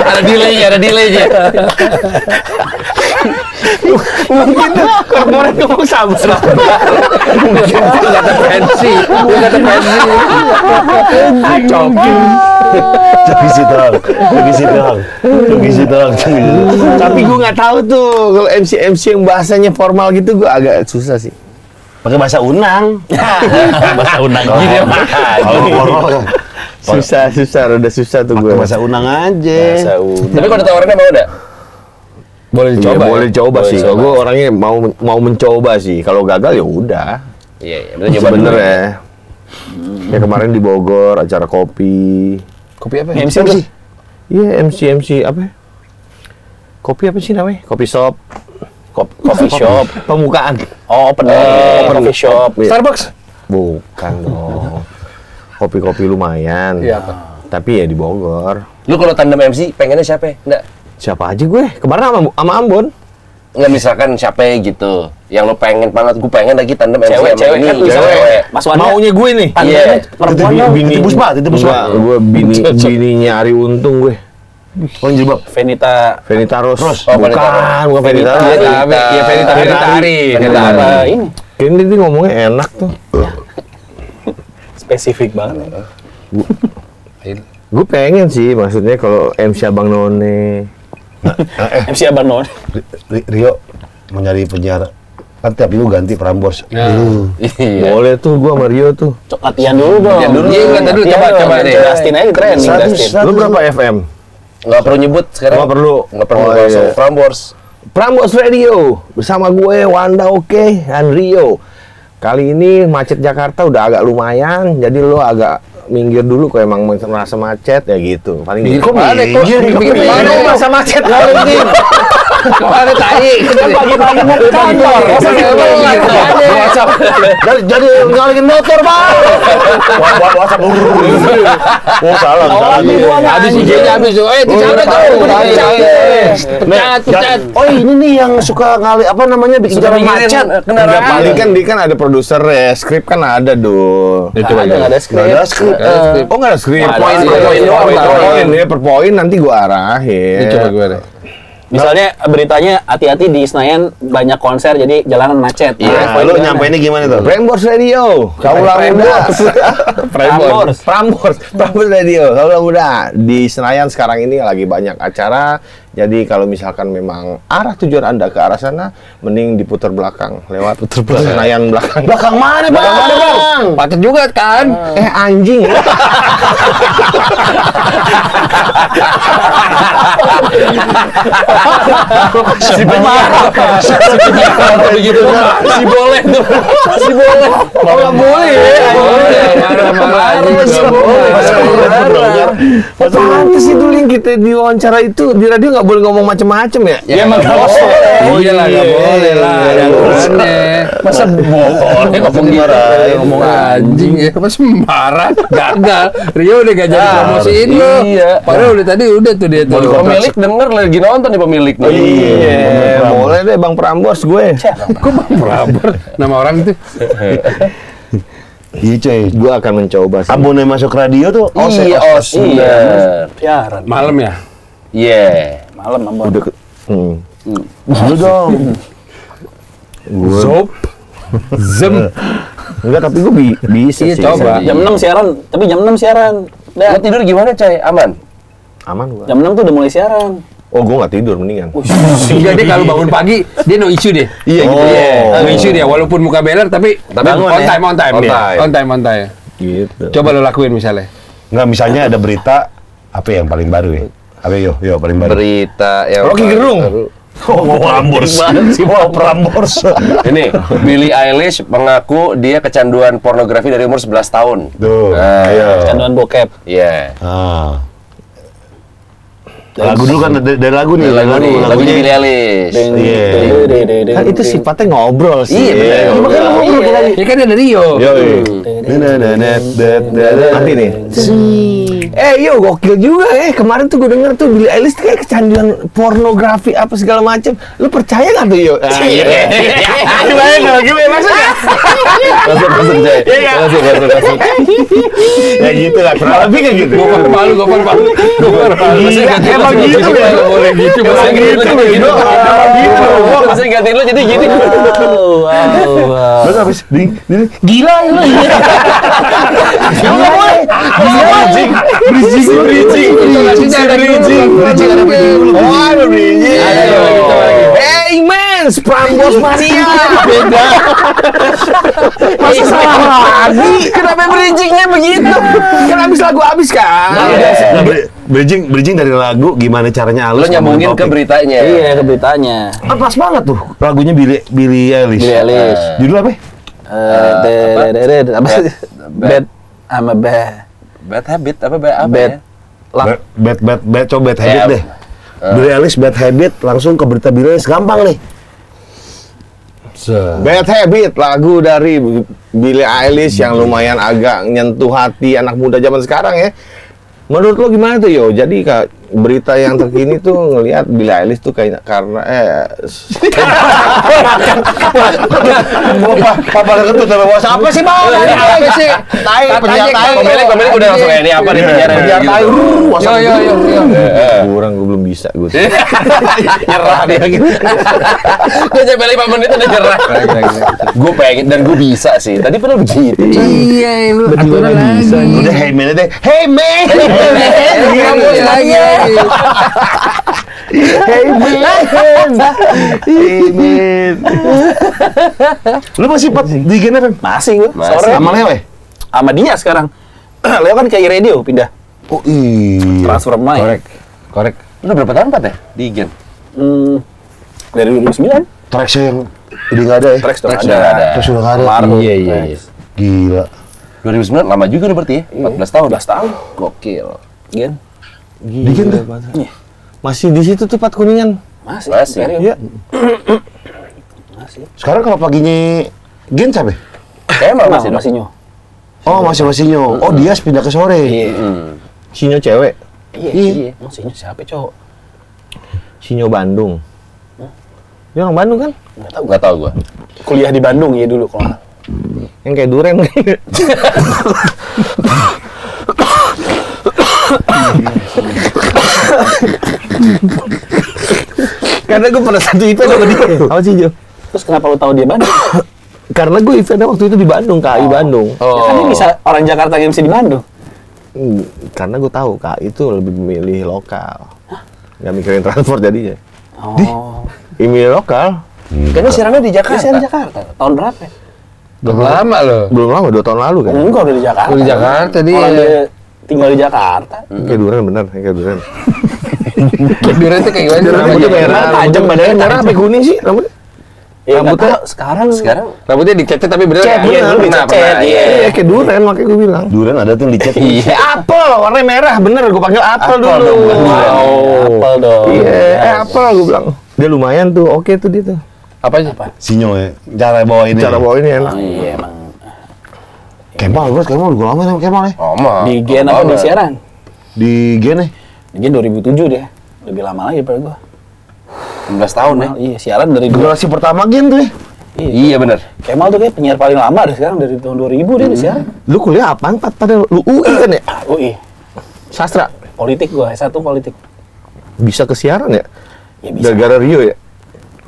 Ada delay-nya. Mungkin korporat ngomong sabar. Kata pensi. Visi doang. Tapi gue nggak tahu tuh kalau MC yang bahasanya formal gitu gue agak susah sih. Pakai bahasa Unang. Bahasa Unang gini. Kalau formal Susah, rada susah tuh gue. pakai bahasa Unang aja. Bahasa Unang. Tapi kalau ditawarinnya mau enggak? Boleh Iya, dicoba. boleh coba Boleh sih. coba. Kalau gue orangnya mau mencoba sih. Kalau gagal ya udah. Iya, bener nyoba dulu. Bener ya. Ya kemarin di Bogor acara kopi. Kopi apa? MC apa sih? Iya MC apa? Ya? Kopi apa sih namanya? Kopi shop. Coffee shop. Pembukaan. Oh, opening coffee shop. Starbucks. Bukan dong. Kopi-kopi lumayan. Iya apa? Tapi ya di Bogor. Lu kalau tandem MC pengennya siapa? Enggak. Siapa aja gue? Kemarin sama Ambon. Enggak misalkan siapa gitu. Yang lo pengen banget, gue pengen lagi tandem MC Cewek sama ini. kan bisa cewek. Mas Wanda. Maunya gue nih. Iya. Perempuan dong. Titip Puspa. Enggak, gue bininya Ari Untung gue. Oh, jilbab. Venita Rose. Oh, Venita Bukan Venita. Iya, Venita Ari. Apa ini? Kayaknya dia ngomongnya enak tuh. Spesifik banget. Gue pengen sih, maksudnya kalau MC Abang None. MC Abang Non. Rio mau nyari penyiar. Kan tiap minggu ganti Prambors. Iya. Boleh tuh, gue sama Rio tuh. Latihan dulu dong. Latihan dulu. Iya, latihan dulu. Coba deh. Dustin aja training, Dustin. Lu berapa FM? Nggak perlu nyebut sekarang. Nggak perlu. Nggak perlu Oh, langsung iya. Prambors. Prambors Radio bersama gue Wanda Oke dan Rio. Kali ini macet Jakarta udah agak lumayan, jadi lo agak minggir dulu kalau emang merasa macet ya gitu. Paling Minggir gitu. kemana kok? Minggir kemana? Masa macet Anjing. Kemana tai? Pagi-pagi mau ke kantor. Jadi ngalihin motor, Bang. WhatsApp. Oh, salah. Habis IG-nya habis. Di sana tuh. Pecat. Oh, ini nih yang suka apa namanya bikin jalan macet. Enggak, paling kan dia kan ada produser ya, skrip kan ada dong. Coba nggak ada skrip. Nggak ada skrip. Oh nggak ada skrip. Per poin Ya per poin nanti gua arahin. Coba gue deh. Misalnya beritanya hati-hati di Senayan banyak konser jadi jalanan macet. Iya, poin lu gimana? nyampeinnya gimana tuh? Prambors Radio, Kaula Muda. Prambors. Prambors Radio, Kaula Muda. Di Senayan sekarang ini lagi banyak acara Jadi kalau misalkan memang arah tujuan Anda ke arah sana, mending diputar belakang lewat Senayan belakang. Belakang mana, Bang? Patut juga kan? Anjing. Si penyiar begitu si boleh tuh si boleh Nggak boleh ya. Pantes itu link kita di wawancara itu di radio nggak boleh ngomong macem-macem ya? Ya emang nggak boleh. Oh iya lah, nggak boleh lah. Ada aturannya. Masa boleh ngomong gitu? Ngomong anjing ya, masa marah? Gagal. Rio udah gak jadi promosiin lo. Iya. Padahal udah tadi udah tuh dia tuh. Pemilik denger lagi nonton nih pemilik nih. Iya, boleh deh Bang Prambors gue. Kok Bang Prambors? Nama orang itu. Iya coy. Gue akan mencoba sih. Abonnya masuk radio tuh Iya, bener. Siaran. Malam ya? Iya. Malam Ambon. Udah ke- Lu dong. Zop. Zem. Enggak, tapi gue bisa Iya, sih. coba. Jam 6 siaran, tapi jam 6 siaran. Lo tidur gimana, Coy? Aman? Aman gue. Jam 6 tuh udah mulai siaran. Oh, gue nggak tidur mendingan. Enggak, dia kalau bangun pagi dia no issue deh. Iya gitu. No issue dia, walaupun muka beler tapi bangun on ya. time On time. on time. Gitu. Coba lo lakuin misalnya. Nggak, misalnya ada berita apa yang paling baru ya? Apa yo paling baru? Berita yang Rocky Gerung. Oh, mau Prambors. Mau Prambors. Ini, Billie Eilish mengaku dia kecanduan pornografi dari umur 11 tahun. Tuh, Nah, ayo. Canduan bokep. Iya. Ah. Lagu dulu kan dari lagu nih, Lagunya lagunya Billie Eilish. Iya. Kan itu sifatnya ngobrol sih. Iya, bener. Iya, makanya lo ngobrol kita lagi. Ya kan ada Rio. Nanti nih. Yo gokil juga kemarin tuh gue denger tuh Billie Eilish tuh kayak kecanduan pornografi apa segala macam. Lu percaya nggak tuh yo? Gimana maksudnya? Masuk, Coy. Masuk. Ya gitu lah, kurang lebih kayak gitu. Gopar malu. Masih ganti Emang gitu ya? Nggak boleh gitu. Emang gitu, Bego. Emang gitu. Masih gantiin lo jadi gini. Terus habis gila lu. Bridging. Hey man, Prambors Mania. Beda. Masa salah lagi? Kenapa bridgingnya begitu? Kan habis lagu habis kan? Nah, bridging dari lagu gimana caranya halus Lo nyambungin ngomongin ke topik. beritanya. Iya, ke beritanya. Ah, pas banget tuh lagunya Billie Eilish. Billie Eilish. Judul apa? Apa sih? Bad sama bad. Bad habit apa ya? Bad, coba bad habit Ya. deh. Billie Eilish bad habit, langsung ke berita Billie Eilish, gampang nih. Bad Habit, lagu dari Billie Eilish yang lumayan agak nyentuh hati anak muda zaman sekarang ya. Menurut lo gimana tuh yo? Jadi berita yang terkini tuh ngelihat Billie Eilish tuh kayak karena Papa ketut sama bos apa sih bang? apa sih? Tai, penyiar tai. Pemilik udah langsung ini apa nih penjara Penyiar tai. Yo. Kurang gue belum bisa gue. Nyerah dia gitu. Gue sampai 5 menit udah nyerah. Gue pengen dan gue bisa sih. Tadi pernah begitu. Iya, lu aturan lagi. Udah hey man deh. Hey man. Hey man. Lu masih di Gener kan? Masih gue. Masih. Sore Sama Leo ya? sama dia sekarang. Leo kan kayak radio pindah. Oh iya. Transfer main. Korek. Lu berapa tahun Pat ya? Di Gen? Dari 2009. Tracksnya yang udah nggak ada ya? Trax Trax udah udah ada. ada. Terus udah nggak ada. Kemarin. Iya. Gila. 2009 lama juga lu berarti ya? 14 tahun. 14 tahun. Gokil. Gen. Di Gen tuh. Masih di situ tuh Pat Kuningan. Masih. Masih. Serius. Iya. Masih. Sekarang kalau paginya Gen siapa? Emang masih Masih nyo. Oh masih Nyo. Oh dia pindah ke sore. Iya. Sinyo cewek. Iya. Masih nyo siapa cowok? Sinyo Bandung. Dia orang Bandung kan? Enggak tahu gua. Kuliah di Bandung ya dulu kalau nggak. Yang kayak duren. Karena gue pernah satu event sama dia. Apa sih Jo? Terus kenapa lu tahu dia Bandung? Karena gue eventnya waktu itu di Bandung, KAI Bandung. Ya kan dia bisa orang Jakarta yang bisa di Bandung. Karena gue tahu KAI itu lebih memilih lokal. nggak mikirin transport jadinya. Oh. Email lokal. Karena siarannya di Jakarta. Saya di Jakarta. Tahun berapa ya? Belum lama loh. Belum lama, 2 tahun lalu kan. Enggak, udah di Jakarta. Udah di Jakarta dia. Orang dia tinggal di Jakarta. Kayak Duren bener, kayak Duren. Durian tuh kayak gimana? Rambutnya Rambutnya merah, tajam badannya, merah tajam. sampai kuning sih rambutnya. Ya, Rambutnya sekarang Rambutnya dicet tapi bener. Cet, iya, dulu Pernah, dicet, pernah, iya. Iya, kayak Duren makanya gue bilang. Durian ada tuh yang dicet. Iya, apel, warnanya merah, bener gue panggil apel dulu. dong, bener. apel dong. Iya, apel gue bilang. Dia lumayan tuh, oke tuh dia tuh. Apa aja? Sinyo ya. Cara bawa ini. Cara bawa ini enak. Iya, emang. Kemal, bos, Kemal. Gue lama sama Kemal ya. Oma. Di Gen apa di siaran? Di Gen ya. Di Gen 2007 dia. Lebih lama lagi daripada gua. 16 tahun ya. Iya, siaran dari Generasi pertama Gen tuh ya. Iya benar. Kemal tuh kayak penyiar paling lama deh sekarang dari tahun 2000 dia di siaran. Lu kuliah apaan, Pat? Padahal lu UI kan ya? UI. Sastra. Politik gua, S1 politik. Bisa ke siaran ya? Ya bisa. Gara-gara Rio ya?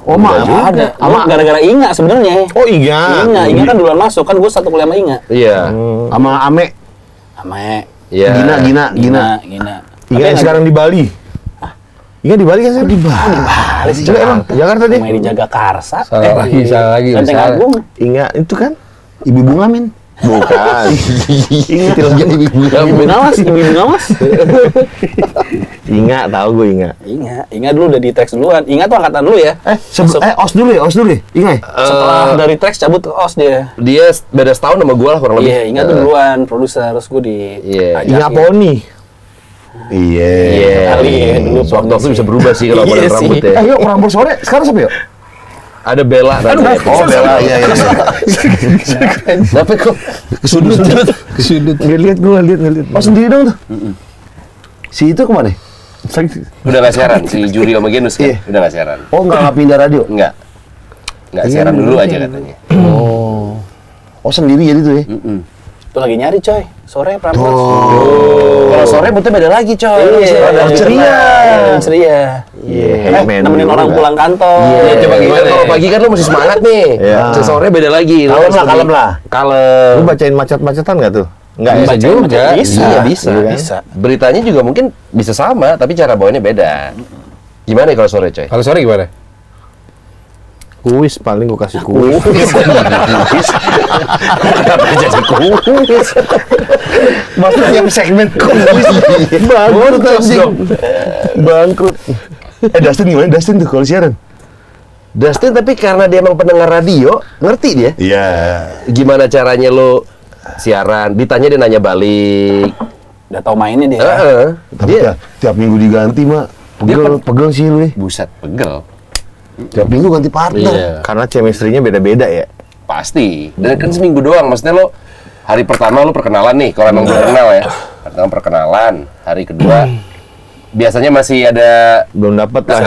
Oh, maaf. Ada. Sama gara-gara Inga sebenarnya. Oh iya. Inga kan duluan masuk kan gua satu kuliah sama Inga. Iya. Sama Ame. Sama Iya. Gina. Gina. Inga yang sekarang di Bali. Inga di Bali kan sekarang? Di Bali. Coba emang, Jakarta dia. Namanya di Jagakarsa. Salah lagi. Lenteng salah. Agung. Inga itu kan? Ibu Bunga, men. Bukan. Ingat lagi Ibu Ibu Nawas, Ibu Nawas. Inga, tahu gue Inga. Inga dulu udah di Trax duluan. Inga tuh angkatan dulu ya. OS dulu ya. Ingat. Setelah dari Trax cabut ke OS dia. Dia beda setahun sama gua lah kurang lebih. Iya, Inga tuh duluan produser, terus gue di Iya. Inga Poni. Iya. Kali ya dulu Waktu bisa berubah sih kalau model Iya sih. rambut ya. Yuk orang bersore. Sekarang siapa yuk? Ada Bella. Oh, Bella. Iya. Tapi kok Kesudut. Nggak lihat gue, lihat. Oh, sendiri dong tuh. Si itu kemana? udah nggak siaran si Juri sama Genus kan? Iya. Udah nggak siaran. Oh, nggak pindah radio. Enggak. Nggak siaran dulu aja katanya. Oh, sendiri jadi tuh ya. Tuh lagi nyari coy. Sore Prambors. Kalau sore mutnya beda lagi coy. Iya, ceria. Ceria. Iya, nemenin orang pulang kantor. Iya, coba Gimana gimana? Kalau ya? pagi kan lu masih semangat nih. Iya. Sore beda lagi. Lu harus Kalem lebih- lah. Kalem. Lu bacain macet-macetan nggak tuh? Nggak Bisa ya? juga. Bisa. Iya, bisa. Bisa. Beritanya juga mungkin bisa sama, tapi cara bawanya beda. Gimana ya kalau sore coy? Kalau sore gimana? Kuis paling gue kasih kuis. Kenapa jadi kuis? Maksudnya yang segmen kuis. Bangkrut anjing. Bangkrut. Dustin gimana? Dustin tuh kalau siaran? Dustin tapi karena dia emang pendengar radio, ngerti dia. Iya. Gimana caranya lo siaran? Ditanya dia nanya balik. Udah tau mainnya dia. Heeh. Tapi Dia tiap minggu diganti, Mak. Pegel sih lu. buset, pegel. Tiap minggu ganti partner. Iya. Karena chemistry-nya beda-beda ya. Pasti. Dan kan seminggu doang. Maksudnya lo hari pertama lo perkenalan nih, kalau emang belum kenal ya. Pertama perkenalan, hari kedua biasanya masih ada Belum dapat lah.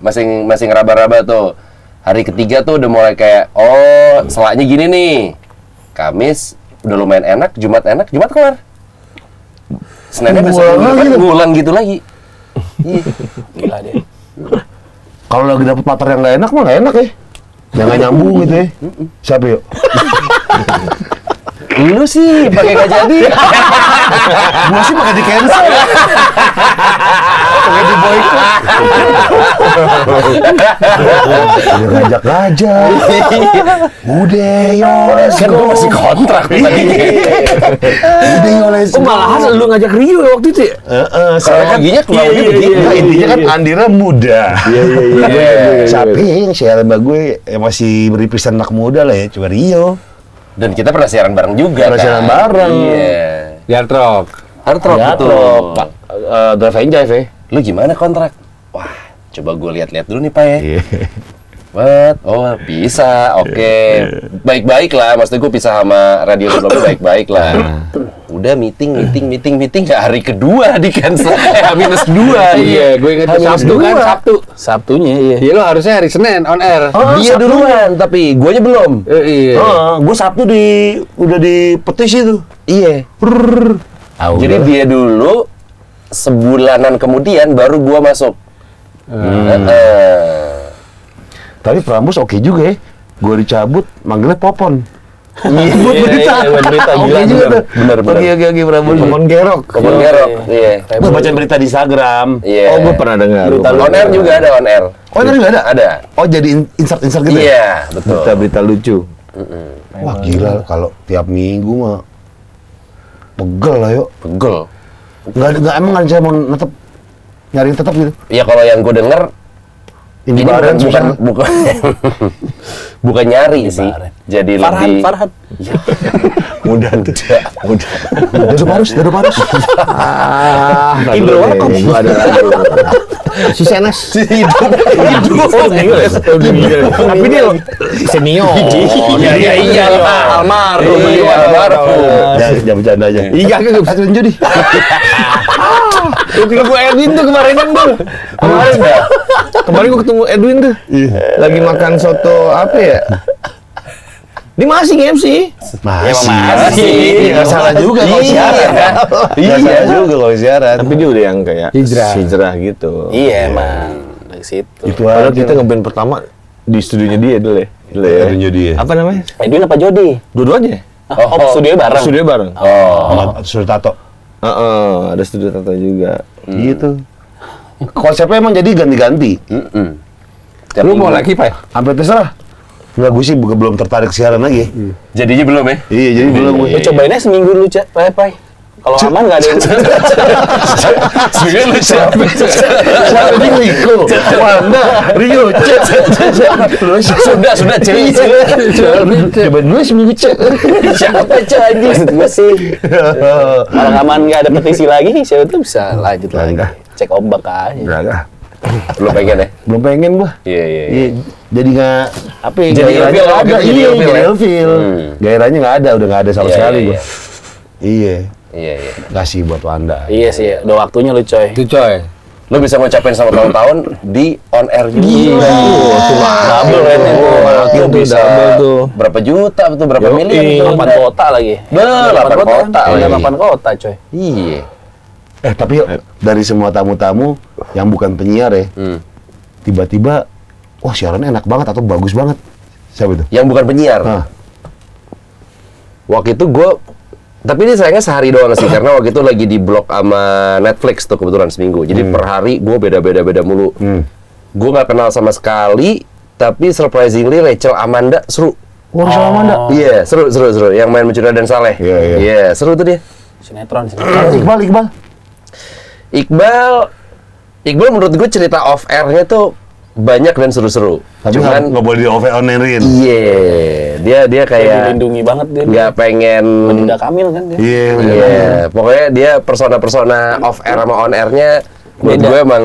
masih ngeraba-raba tuh. Hari ketiga tuh udah mulai kayak oh, selaknya gini nih. Kamis udah lumayan enak, Jumat kelar. Seninnya ngulang gitu lagi. Iya. Gila dia. Kalau lagi dapet partner yang nggak enak mah nggak enak ya. Yang nggak nyambung gitu ya. Siapa yuk? Lu sih pakai nggak jadi. Gua sih pakai di cancel. Pakai di boykot. Udah ngajak-ngajak. Udah yo, let's Kan go. gua masih kontrak tadi. Udah yo, let's go. Oh malahan lu ngajak Rio ya waktu itu ya? Soalnya kan giginya keluar gitu, Nah, intinya kan Andira muda. Iya. Siapa yang share sama gue masih represent anak muda lah ya, coba Rio. Dan kita pernah siaran bareng juga. Pernah siaran bareng. Iya. Di Hard Rock. Hard Rock Ya, betul. Pak. Drive and Jive ya. Lu gimana kontrak? Wah, coba gue lihat-lihat dulu nih Pak ya. Iya. What? Oh bisa, oke. Baik-baik lah, maksudnya gue pisah sama radio sebelumnya baik-baik lah. Udah meeting, hari kedua di cancel, -2. Iya, gue inget Sabtu kan, Sabtu. Sabtunya iya. Iya, lo harusnya hari Senin on air. Dia duluan, tapi guanya belum. Iya. Gue Sabtu udah di petisi tuh. Iya. Jadi dia dulu, sebulanan kemudian baru gua masuk. Tapi Prambors oke juga ya. Gue dicabut, manggilnya Popon. Buat berita. Buat berita Oke gila juga tuh. Bener. Oke, Prambors. Pomon Gerok. Komon Gerok. Iya. Gue baca berita di Instagram. Iya. Oh, gue pernah dengar. Berita On air juga ada on air. Oh, ini juga ada? Ada. Oh, jadi insert-insert gitu ya? Iya, betul. Berita-berita lucu. Wah, gila kalau tiap minggu mah pegel lah yuk. Pegel. Enggak emang nggak bisa mau netep nyari tetap gitu. Ya kalau yang gue denger Ini ini bareng bukan bukan nyari sih. Bareng. Jadi lebih Farhan. mudah tuh. Mudah. Dado Parus. Indro Warkop. Ada lagu. Si Senes. hidup. Tapi dia senior. Iya. Almarhum. Jangan bercanda aja. Iya, kagak bisa judi. Itu gue Edwin tuh kemarin tuh. Kemarin gue ketemu Edwin tuh. Lagi makan soto apa ya? Dia masih nge-MC. Masih. Nggak salah juga kalau siaran. Nggak salah juga kalau siaran. Tapi dia udah yang kayak hijrah gitu. Iya emang dari situ. Itu Padahal aja. kita ngeband pertama di studionya dia dulu ya. Dulu ya. Studionya dia. Apa namanya? Edwin apa Jody? Dua-duanya. Oh, studio bareng. Studio bareng. Sama Sudah Tato. Ada studio tato juga. Gitu. Konsepnya emang jadi ganti-ganti. Lu mau lagi, Pak? Hampir terserah. Enggak, gue sih belum tertarik siaran lagi. Jadinya belum ya? Iya, jadi belum gue. Lu cobain aja seminggu dulu, Cak. Pai. Kalau aman nggak ada yang Sebenarnya lu siapa? Siapa ini Riko? Wanda, Rio, Cek. Sudah cewek. Coba dulu seminggu cek. siapa Cak anjing? Maksud gue sih. Kalau aman nggak ada petisi lagi, siapa tuh bisa lanjut lagi. Enggak. Cek ombak aja. Enggak. Belum pengen ya? Belum pengen gua. Iya. Iya, jadi nggak apa ya? Jadi gairahnya ilfeel, nggak ada. jadi Iya, ilfeel jadi ya? ilfeel. Gairahnya nggak ada, udah nggak ada sama Iya, sekali iya, gua. Iya, Iya. kasih buat Wanda. Iya sih, udah waktunya lu coy. Itu coy. Lu bisa ngucapin sama tahun-tahun di on air juga. Gila. Double rate-nya tuh. Itu Tuh, bisa double tuh. berapa juta tuh, berapa Yoi. miliar tuh. 8 kota lagi. 8 kota. Ada Iya. 8 kota coy. Iya. Tapi dari semua tamu-tamu yang bukan penyiar ya, tiba-tiba, wah siarannya enak banget atau bagus banget. Siapa itu? Yang bukan penyiar. Hah. Waktu itu gue, tapi ini sayangnya sehari doang sih, karena waktu itu lagi di blok sama Netflix tuh kebetulan seminggu. Jadi per hari gue beda mulu. Gue nggak kenal sama sekali, tapi surprisingly Rachel Amanda seru. Wah, Rachel Amanda. Iya, seru. Yang main Mencuri dan Saleh. Iya. Seru tuh dia. Sinetron. Iqbal menurut gue cerita off air-nya tuh banyak dan seru-seru. Tapi Cuman nggak boleh di onerin. iya, dia kayak Dilindungi banget dia. nggak pengen. Dinda Kamil kan dia. Iya, Iya, pokoknya dia persona-persona off air sama on air-nya menurut Beda. gue emang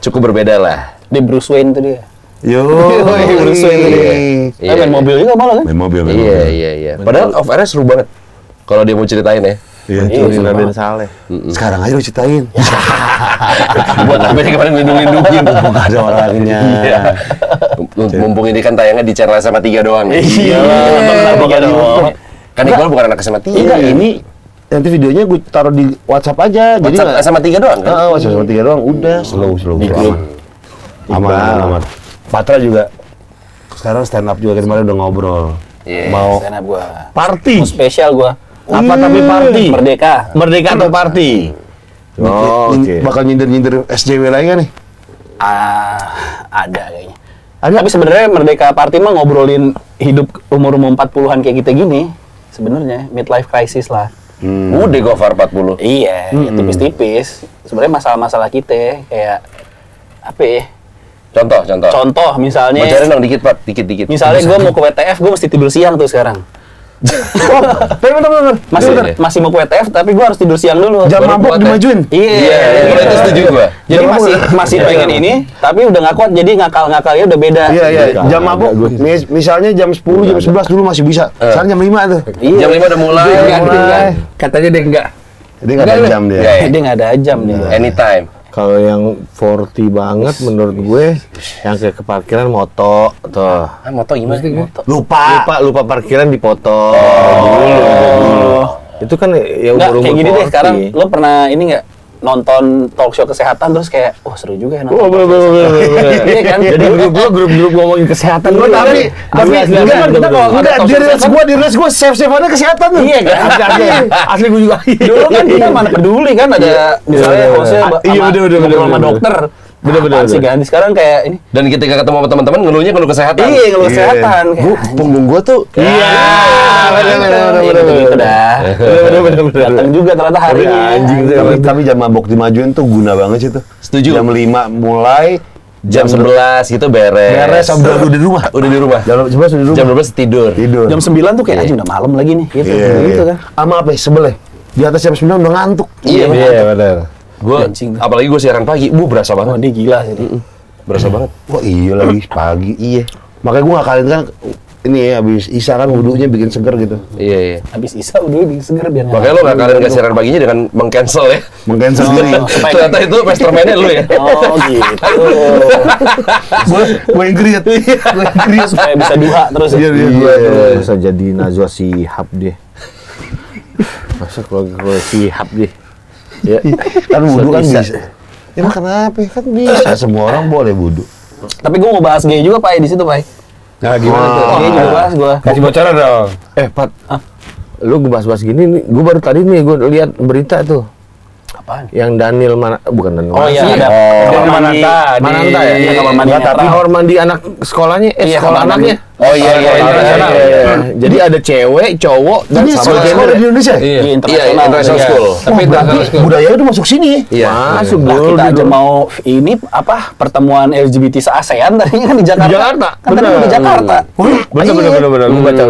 cukup berbeda lah. Dia Bruce Wayne tuh dia. Yo, Bruce Wayne tuh dia. Iya. Main mobil juga malah kan? Main mobil. Iya. Padahal off air-nya seru banget. Kalau dia mau ceritain ya. Iya, Iya, Raden Saleh. sekarang aja lu ceritain. Buat apa sih kemarin lindungin? Nggak ada orangnya. Iya. Mumpung ini kan tayangnya di channel SMA 3 doang. Iya. Bukan di YouTube. Kan Iqbal bukan anak SMA 3. Enggak, ini nanti videonya gue taruh di WhatsApp aja. Jadi WhatsApp SMA 3 doang kan? WhatsApp sama 3 doang. Udah, slow. Aman. Patra juga sekarang stand up juga, kemarin udah ngobrol. Iya. Mau Stand up gua. Party. Spesial gua. Apa tapi party? Merdeka. Merdeka atau party? Oh, oke. bakal nyindir SJW lagi kan nih? Ada kayaknya. Tapi sebenarnya Merdeka Party mah ngobrolin hidup umur 40-an kayak kita gini. Sebenarnya midlife crisis lah. Udah Gofar 40. Iya, ya tipis-tipis. Sebenarnya masalah-masalah kita kayak apa ya? Contoh. Contoh misalnya. Bocorin dong dikit, Pak. Dikit. Misalnya gue mau ke WTF, gue mesti tidur siang tuh sekarang. Bener. Masih mau ke WTF, tapi gue harus tidur siang dulu. Jam Baru mabuk kuat ya? dimajuin. Iya, Kalau itu setuju gua. Jadi masih pengen ini, tapi udah nggak kuat, jadi ngakal-ngakalnya udah beda. Iya. Jam mabuk. Misalnya jam 10, jam 11 dulu masih bisa. Sekarang jam 5 tuh. Iya. Jam 5 udah mulai. Katanya dia enggak. Jadi nggak ada jam dia. Nggak. Dia nggak ada jam nih. Anytime. Kalau yang 40 banget menurut gue yang kayak ke parkiran moto tuh. Moto gimana? Lupa parkiran dipotong. Itu kan ya Nggak, umur-umur kayak gini deh 40. sekarang. Lo pernah ini nggak nonton talk show kesehatan terus kayak, wah seru juga ya nonton. Oh, bener. Iya kan? Jadi grup ngomongin kesehatan. Tapi enggak, kita kalau enggak di res gua save-saveannya kesehatan tuh. Iya kan? Asli gue juga. Dulu kan kita mana peduli kan ada misalnya hostnya sama dokter. Bener. Sih ganti sekarang kayak ini. Dan ketika ketemu sama teman-teman ngeluhnya ngeluh kesehatan. Iya, ngeluh kesehatan. Punggung gua tuh Bener dah. Datang juga ternyata harinya. anjing tuh. Tapi jam mabok dimajuin tuh guna banget sih tuh. Setuju. Jam 5 mulai Jam 11 gitu beres. udah di rumah. Udah di rumah. Jam 11 udah di rumah. Jam 12 tidur. Jam 9 tuh kayak aja udah malam lagi nih gitu. Gitu kan. Sama apa ya? Sebel ya? Di atas jam 9 udah ngantuk. Iya, benar. Gua Anjing tuh. apalagi gue siaran pagi, berasa Oh, banget. dia gila sih. Berasa banget. Wah iya lagi pagi. Iya. Makanya gua ngakalin kan ini ya habis Isya kan wudunya bikin seger gitu. Iya. Habis Isa udah bikin seger biar Makanya lo nggak kalian siaran paginya dengan meng-cancel ya. Meng-cancel diri. Ternyata itu mastermind-nya lu ya. Oh gitu. Gue yang kriat. Supaya bisa duha terus ya. Iya. Bisa jadi Najwa Shihab dia. Masa keluarga Shihab dia. Ya, kan wudu kan bisa. Ya kenapa? Kan bisa semua orang boleh wudu. Tapi gue mau bahas gay juga Pak di situ Pak. Nah, gimana tuh? Gay juga bahas gue. Kasih bocoran dong. Pat. Lu bahas-bahas gini nih, gue baru tadi nih gue lihat berita tuh. Apaan? Yang Daniel bukan Daniel. Oh iya ada. Daniel Mananta ya? Iya, kamar mandi Tapi netral. kamar mandi anak sekolahnya, Iya, sekolah kamar mandi. anaknya. Oh iya internasional. Jadi ada cewek, cowok, dan Ini sama sekolah di Indonesia. Iya, Iya, internasional. international Iya. school. Tapi international school. Budaya udah masuk sini. Iya. Masuk Lah dulu. kita aja mau ini apa pertemuan LGBT se-ASEAN tadinya kan di Jakarta. Di Jakarta, Kan tadi bener. di Jakarta. Bener. Lu baca.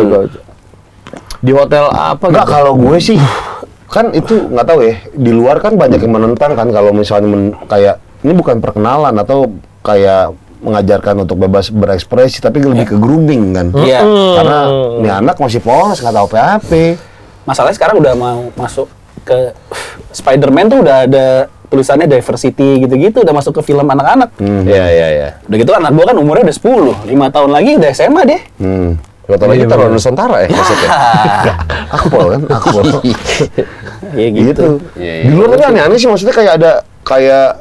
Di hotel apa Enggak, gitu? kalau gue sih kan itu nggak tahu ya, di luar kan banyak yang menentang kan kalau misalnya kayak ini bukan perkenalan atau kayak mengajarkan untuk bebas berekspresi tapi lebih ke grooming kan. Iya. Karena ini anak masih polos nggak tahu apa-apa. Masalahnya sekarang udah mau masuk ke Spider-Man tuh udah ada tulisannya diversity gitu-gitu udah masuk ke film anak-anak. Iya. Udah gitu anak gua kan umurnya udah 10, 5 tahun lagi udah SMA deh. Gak tau lagi taruh Nusantara ya maksudnya. Akpol kan, akpol. Ya gitu. Di luar kan aneh-aneh sih, maksudnya kayak ada kayak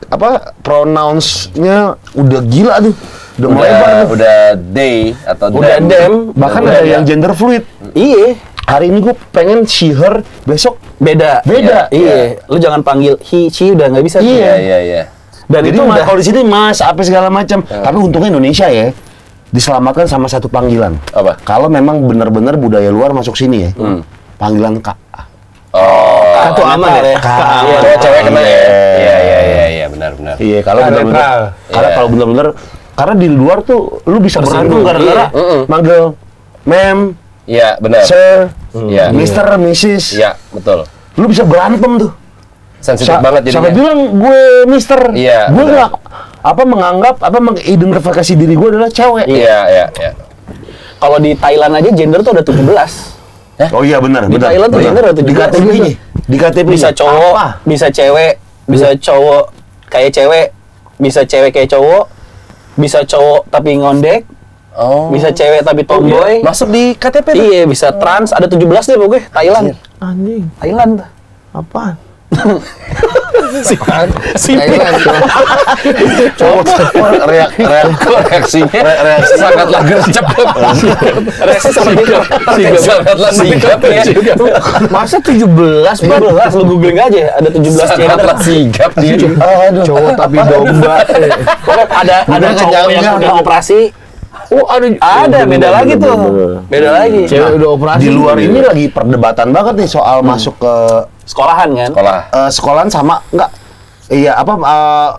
apa pronouns-nya udah gila tuh. Udah melebar tuh. Udah they atau Udah them, Bahkan udah ada yang gender fluid. Iya. Hari ini gue pengen she, her, besok Beda. Beda. Iya. Lu jangan panggil he, she udah nggak bisa. tuh. Iya. Dan jadi itu udah kalau di sini mas apa segala macam. Tapi untungnya Indonesia ya diselamatkan sama satu panggilan. Apa? Kalau memang benar-benar budaya luar masuk sini ya, panggilan kak. Oh, Kak tuh aman ya. Iya, cewek kena ya. Iya, benar. Iya, kalau benar-benar. Karena Iya. kalau benar-benar karena di luar tuh lu bisa berantem gara-gara manggil ma'am, Iya, benar. sir, Iya. mister, mrs. Iya, betul. Lu bisa berantem tuh. Sensitif banget Sampai jadinya. bilang gue mister. Iya, Gue benar. nggak menganggap mengidentifikasi diri gue adalah cewek. Iya. Kalau di Thailand aja gender tuh ada 17. Oh iya benar, Di Thailand tuh gender ada 17. Di KTP-nya. Di KTP-nya. Bisa cowok, bisa cewek, bisa cowok kayak cewek, bisa cewek kayak cowok, bisa cowok tapi ngondek, Oh. bisa cewek tapi tomboy. Masuk di KTP tuh. Iya, bisa trans, ada 17 deh pokoknya. Thailand. Anjing, Thailand tuh. apaan? Reaksinya sangatlah gercep. Reaksi sama gitu. Sangatlah sigap ya. Masa 17, Pak? 17, lu googling aja, ada 17 gender. Sangatlah sigap dia. Cowok tapi domba. Pokoknya ada cowok yang udah operasi. Oh, Ada, beda lagi tuh. Beda lagi. Cewek udah operasi. Di luar ini lagi perdebatan banget nih soal masuk ke Sekolahan kan? Sekolah. sekolahan sama enggak. Iya,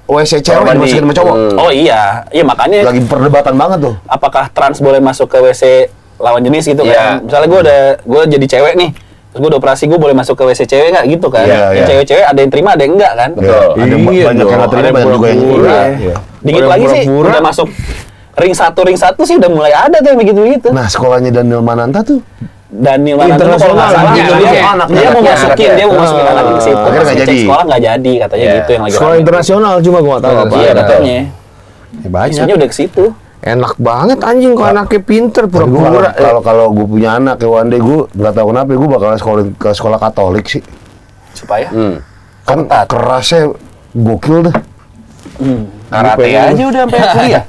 WC cewek Mandi. dimasukin sama cowok. Oh iya, makanya Lagi perdebatan banget tuh. apakah trans boleh masuk ke WC lawan jenis gitu Iya. kan? Misalnya gue jadi cewek nih, terus gue udah operasi, gue boleh masuk ke WC cewek nggak gitu kan? Iya, Yang iya. cewek-cewek ada yang terima, ada yang enggak kan? Betul. Ada Iya banyak yang dong, nggak terima, ada banyak juga yang pura-pura. iya. Dikit Orang lagi sih pura-pura. udah masuk ring satu sih udah mulai ada tuh yang begitu-begitu. Nah, sekolahnya Daniel Mananta tuh Daniel Mananta tuh kalau nggak Internasional, salah anaknya, dia anaknya. mau masukin anaknya ke situ. Akhirnya nggak Pas ngecek jadi. sekolah nggak jadi katanya Iya. gitu yang lagi Sekolah rame. internasional cuma gua nggak tahu apa. Iya katanya. Banyak. Isunya udah ke situ. Enak banget anjing kok anaknya pinter Tapi gua pura-pura. kalau gue punya anak ya one day gue nggak tahu kenapa gue bakal ke sekolah Katolik sih. Supaya Kan kerasnya gokil dah. Karate aja udah sampai kuliah.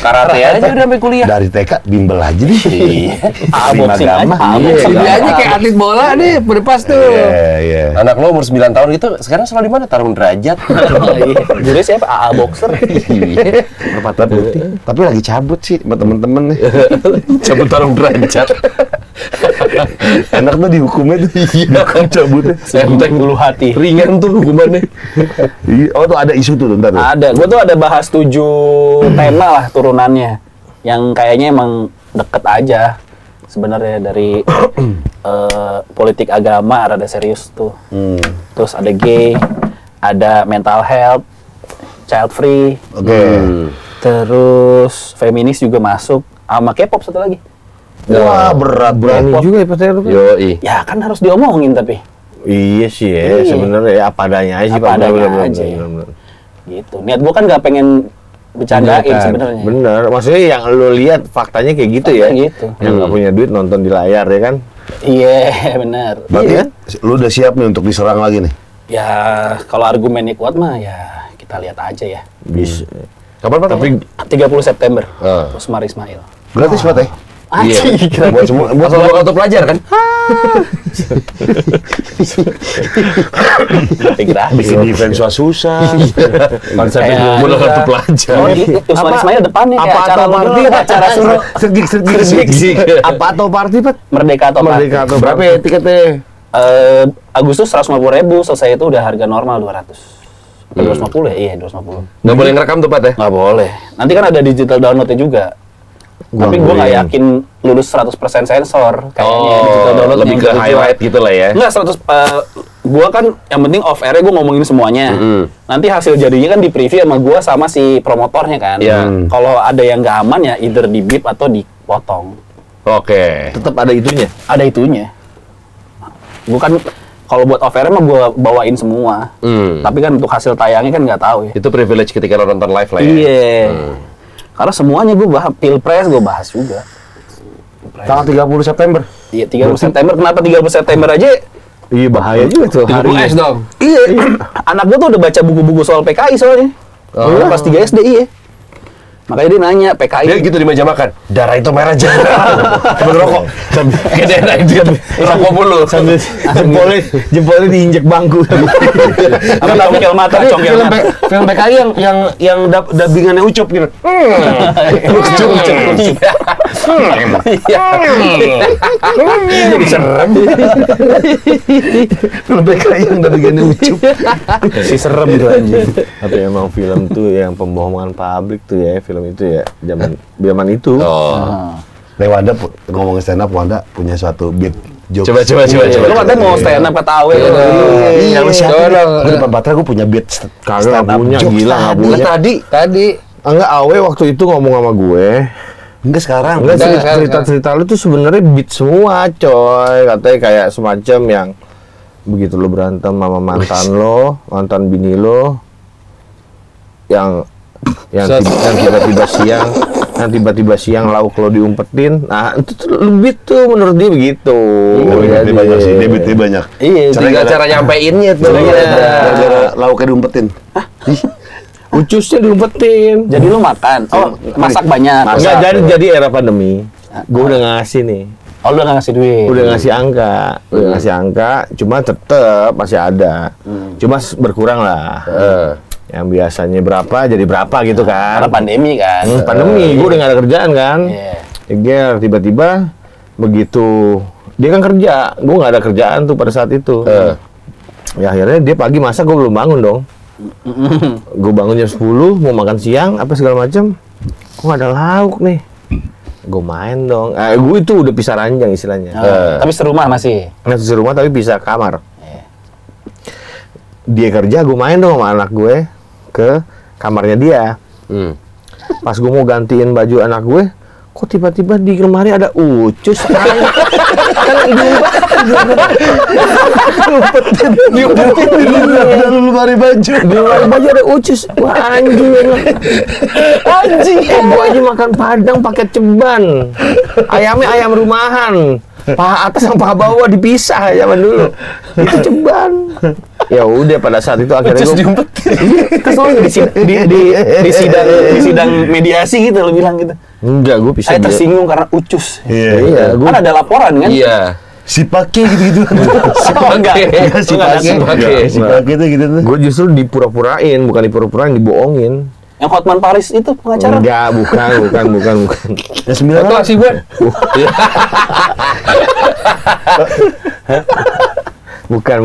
Karate aja udah sampai kuliah. Dari TK bimbel aja nih. boxing aja. Dia aja kayak atlet bola nih, udah pas tuh. Iya. Anak lo umur 9 tahun gitu, sekarang selalu di mana? Tarung derajat. Jadi siapa? AA boxer. Perempatan putih. Tapi lagi cabut sih sama temen-temen nih. Cabut tarung derajat. Enak tuh dihukumnya tuh. Iya, kan cabutnya. Enteng Bulu hati. ringan tuh hukumannya. Oh tuh ada isu tuh ntar tuh. Ada, gue tuh ada bahas 7 tema lah turunannya, yang kayaknya emang deket aja sebenarnya dari politik agama rada serius tuh. Terus ada gay, ada mental health, child free, Oke. terus feminis juga masuk, sama K-pop satu lagi. Wah berat Berani banget. juga ya Pak Heru kan? Yoi. Ya kan harus diomongin tapi. Iya sih ya, Iya. sebenarnya ya apa adanya aja sih Apa Pak. adanya Bener-bener, aja. bener-bener. Gitu. Niat gue kan nggak pengen bercandain Kan, sebenarnya. Bener, maksudnya yang lo lihat faktanya kayak gitu ya. Faktanya gitu. Yang nggak punya duit nonton di layar ya kan? Iya, benar. Berarti lu udah siap nih untuk diserang lagi nih? Ya kalau argumennya kuat mah ya kita lihat aja ya. Bisa. Kapan Pak? Tapi 30 September. Ah. Usmar Ismail. Gratis Pak Teh? Anjing. Buat semua, buat Asal lo kartu pelajar kan? bikin event susah. konsepnya Kayak- mulai kartu pelajar. Oh, Usmar Ismail depannya kayak Apa acara atau party? acara suruh Sergik. Apa atau party Pak? Merdeka atau Merdeka Party. atau berapa ya tiketnya? Agustus 150.000, selesai itu udah harga normal 200. 250 ya? Iya, 250. Nggak boleh ngerekam tuh Pak ya? Nggak boleh. Nanti kan ada digital downloadnya juga. Tapi gue nggak yakin lulus 100% sensor. Kayaknya digital download lebih ke highlight gitu lah ya. Enggak 100. Gue kan yang penting off air gue ngomongin semuanya. Nanti hasil jadinya kan di preview sama gue sama si promotornya kan. Iya. Kalau ada yang nggak aman ya either di beep atau dipotong. Oke. Tetap ada itunya. Ada itunya. Gue kan kalau buat off air mah gue bawain semua. Tapi kan untuk hasil tayangnya kan nggak tahu ya. Itu privilege ketika lo nonton live lah ya. Iya. Karena semuanya gue bahas, pilpres gue bahas juga. Tanggal 30 September. Iya, 30 September. Kenapa 30 September aja? Iya bahaya juga tuh. 30 S dong. Iya. Anak gue tuh udah baca buku-buku soal PKI soalnya. Pas 3 SD, iya. Makanya dia nanya, PKI. Dia gitu di meja makan. Darah itu merah jangan. Sambil rokok. Kayak dia enak dia rokok mulu. Sambil jempolnya diinjek bangku. Apa congkel mata, congkel mata. Film PKI yang dubbingannya Ucup gitu. Jadi serem. Film PKI yang dubbingannya Ucup. Si serem tuh anjing. Tapi emang film tuh yang pembohongan publik tuh ya, film itu ya zaman itu. Oh. Wanda ngomongin stand up, Wanda punya suatu beat jokes. Coba. Lu katanya mau stand up ketawa ya. Iya, lu siapa? Tolong. Gue depan Patra gue punya beat Kagak stand up punya, jokes gila nggak tadi. punya. Tadi. Enggak, Awe waktu itu ngomong sama gue. Enggak sekarang. Enggak, Enggak, cerita-cerita lu tuh sebenarnya beat semua, coy. Katanya kayak semacam yang begitu lu berantem sama mantan lo, mantan bini lo, yang tiba-tiba siang lauk lo diumpetin. Nah, itu tuh beat tuh menurut dia begitu. Dia banyak sih, dia beatnya banyak. Iya, Tinggal cara nyampeinnya tuh. Gara-gara lauknya diumpetin. Ucusnya diumpetin. Jadi lu makan. Oh, masak banyak. Enggak, jadi era pandemi. Gue udah ngasih nih. Oh, lu nggak ngasih duit. Udah ngasih angka, cuma tetep masih ada. Cuma berkurang lah. Yang biasanya berapa jadi berapa gitu kan. Karena pandemi kan. Pandemi, gue udah gak ada kerjaan kan. Iya. Ger, tiba-tiba begitu dia kan kerja, gue gak ada kerjaan tuh pada saat itu. Ya akhirnya dia pagi masak, gue belum bangun dong. Gue bangun jam 10, mau makan siang, apa segala macam. Kok gak ada lauk nih? Gue main dong. Gue itu udah pisah ranjang istilahnya. Tapi serumah masih. Nggak di rumah tapi pisah kamar. Dia kerja, gue main dong sama anak gue ke kamarnya dia. Pas gue mau gantiin baju anak gue, kok tiba-tiba di lemari ada ucus. Kan diumpetin di lemari baju. Di lemari baju ada ucus. Wah anjing. Anjing. Gue aja makan padang pakai ceban. Ayamnya ayam rumahan. Paha atas sama paha bawah dipisah zaman dulu. Itu ceban. Ya udah pada saat itu akhirnya Terus gue diumpetin. Terus lu di sidang mediasi gitu lu bilang gitu. enggak, gue bisa Saya tersinggung karena ucus. Iya, Kan ada laporan kan? Iya. Si pake gitu-gitu. Oh, enggak. Si Enggak pake. ada. Si pake tuh gitu tuh. Gue justru dipura-purain, bukan dipura-purain, dibohongin. Yang Hotman Paris itu pengacara. Enggak, bukan. Ya 9 Betul orang. sih gue. Bukan.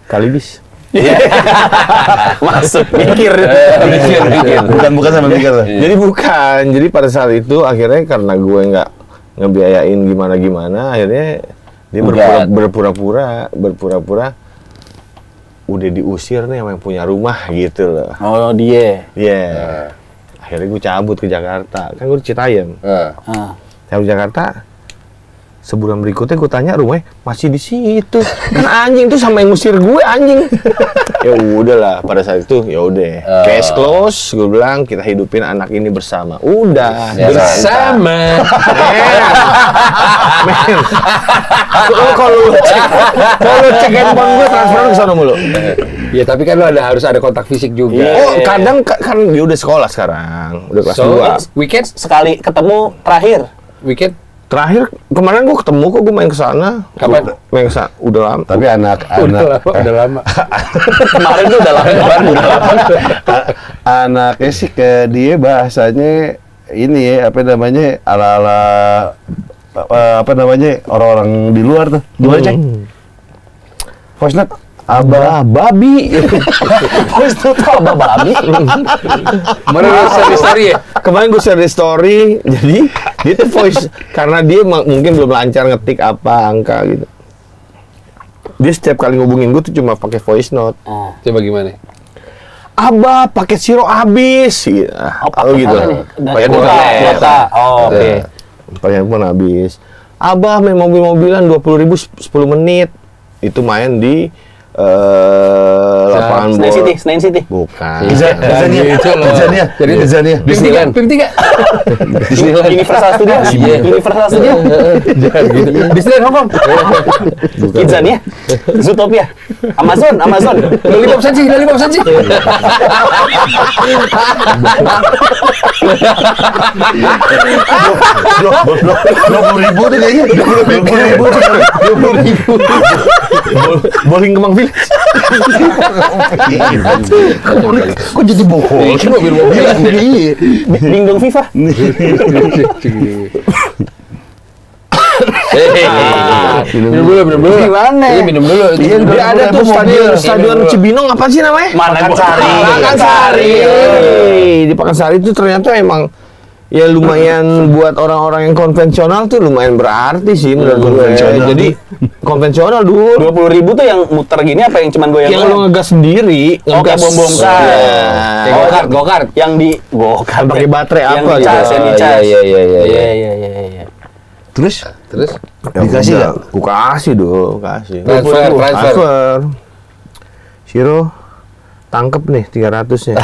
Kali bis. Masuk mikir. Bukan sama mikir lah. Jadi bukan. Jadi pada saat itu akhirnya karena gue nggak ngebiayain gimana, akhirnya dia berpura-pura udah diusir nih sama yang punya rumah gitu loh. Oh, dia. Iya. Akhirnya gue cabut ke Jakarta. Kan gue di Citayam. Ah. Cabut Jakarta. Sebulan berikutnya gue tanya rumahnya masih di situ. Kan anjing tuh sama yang ngusir gue anjing. Ya udahlah pada saat itu ya udah. Case close, gue bilang kita hidupin anak ini bersama. Udah. Bersama. Men. Kalau lu cek handphone gue transfer ke sana mulu. Ya tapi kan lo harus ada kontak fisik juga. Oh, kadang kan dia udah sekolah sekarang. Udah kelas So, 2. weekend? Sekali ketemu terakhir. Weekend? Terakhir kemarin gue ketemu kok, gue main ke sana. Kapan? Main ke sana udah lama. Tapi Udah lama. Kemarin tuh udah lama. anaknya sih ke dia bahasanya ini ya apa namanya ala-ala apa namanya orang-orang di luar tuh. Gimana cek? Voice note Abah babi. Voice note apa babi? Mana lo story ya? Kemarin gue share di story, jadi dia tuh voice karena dia mungkin belum lancar ngetik apa angka gitu. Dia setiap kali ngubungin gue tuh cuma pakai voice note. Oh. Coba gimana? Abah paket siro habis, gitu. Apa gitu. Pakai Pakai data. Oh, oke. Pakai handphone habis. Abah main mobil-mobilan 20.000 10 menit. Itu main di lapangan Senayan City. Bukan. Tanzania. Jadi Tanzania. Disneyland. PIM 3. Disneyland. Universal Studios. Iya. Universal Studios. Jangan gitu. Disneyland Hong Kong. Kidzania. Zootopia. Amazon. Udah 5% sih. 20.000 deh kayaknya. 20.000. Bowling Kemang Village. Kok jadi bohong? Ini mobil-mobilan. Iya. Dingdong FIFA. Minum dulu. Gimana? Iya, minum dulu. Dia ada tuh stadion Cibinong apa sih namanya? Makansari. Pakansari. Di Pakansari itu ternyata emang ya lumayan buat orang-orang yang konvensional tuh lumayan berarti sih menurut gue. Konvensional. Jadi konvensional dulu. 20.000 tuh yang muter gini apa yang cuman goyang? Yang lu ngegas sendiri, Oh, kayak bom-bom kar. Iya. Go-kart. Yang di go-kart. Pakai baterai Yang apa dicas, gitu. yang dicas. Iya. Terus Terus? dikasih nggak? Ku kasih dong, kasih. Transfer. Siro tangkep nih 300-nya.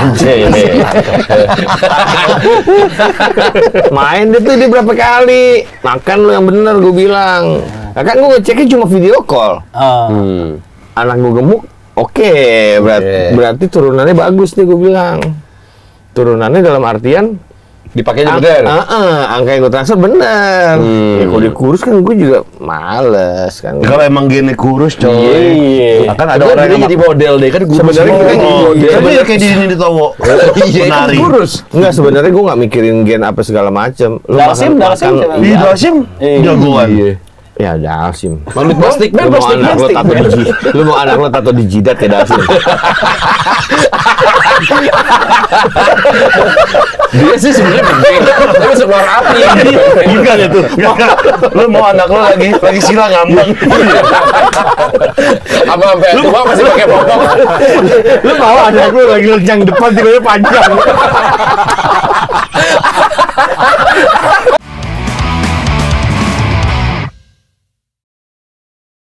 Main deh tuh dia berapa kali. Makan lu yang bener gue bilang. Nah, kan gue ngeceknya cuma video call. Anak gue gemuk, oke. Berarti turunannya bagus nih gue bilang. Turunannya dalam artian Dipakainya bener. angka yang gue transfer bener. Ya kalau dikurus kan gue juga males kan. Kalau emang gini kurus coy. Iya. Akan ada orang yang jadi model deh kan Sebenarnya kita jadi model. Tapi kayak di ini Towo. Menari. Enggak, sebenarnya gue nggak mikirin gen apa segala macem. Lu Dalsim makan- siapa? Di Dasim jagoan. Ya Dalsim. Manut plastik. Lu mau anak lo tato di lu mau anak lo tato di jidat ya Dalsim. Dia sih sebenarnya gede. Tapi sekeluar api. Gila itu. Lu mau anak lo lagi silang ngambang. Apa sampai tua masih pakai popok. Lu mau anak lo lagi lencang depan tiba-tiba panjang.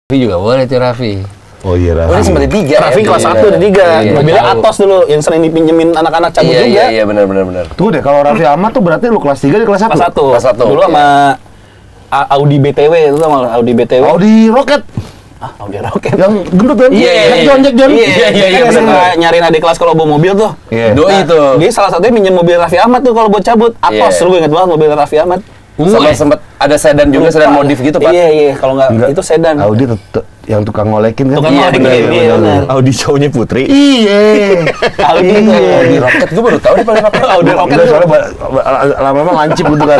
Raffi juga boleh tuh Raffi. Oh iya Oh, ini sempat di 3. Raffi kelas 1 di 3. Iya. Mobilnya Atos dulu yang sering dipinjemin anak-anak cabut juga. Iya, benar. Tuh deh kalau Raffi Ahmad tuh berarti lu kelas 3 di kelas 1. Kelas 1. Kelas 1. Dulu sama Audi BTW itu sama Audi BTW. Oh di Rocket. Ah, Audi Rocket. Yang gendut kan? Iya, Jack John. Iya, Kan bener. suka nyariin adik kelas kalau bawa mobil tuh. Iya. Doi itu. Dia salah satunya minjem mobil Raffi Ahmad tuh kalau buat cabut. Atos, Iya. lu inget banget mobil Raffi Ahmad. Sama sempet ada sedan juga, sedan Lupa. modif gitu, Pak. Iya, kalau nggak Enggak. itu sedan. Audi yang tukang ngolekin kan? Tukang Iya, ngolekin, bener, iya, bener. Audi show-nya Putri. Iya. Audi tuh. Audi Rocket, gue baru tahu nih paling apa. Audi Rocket Enggak, tuh. soalnya lama-lama lancip gitu kan.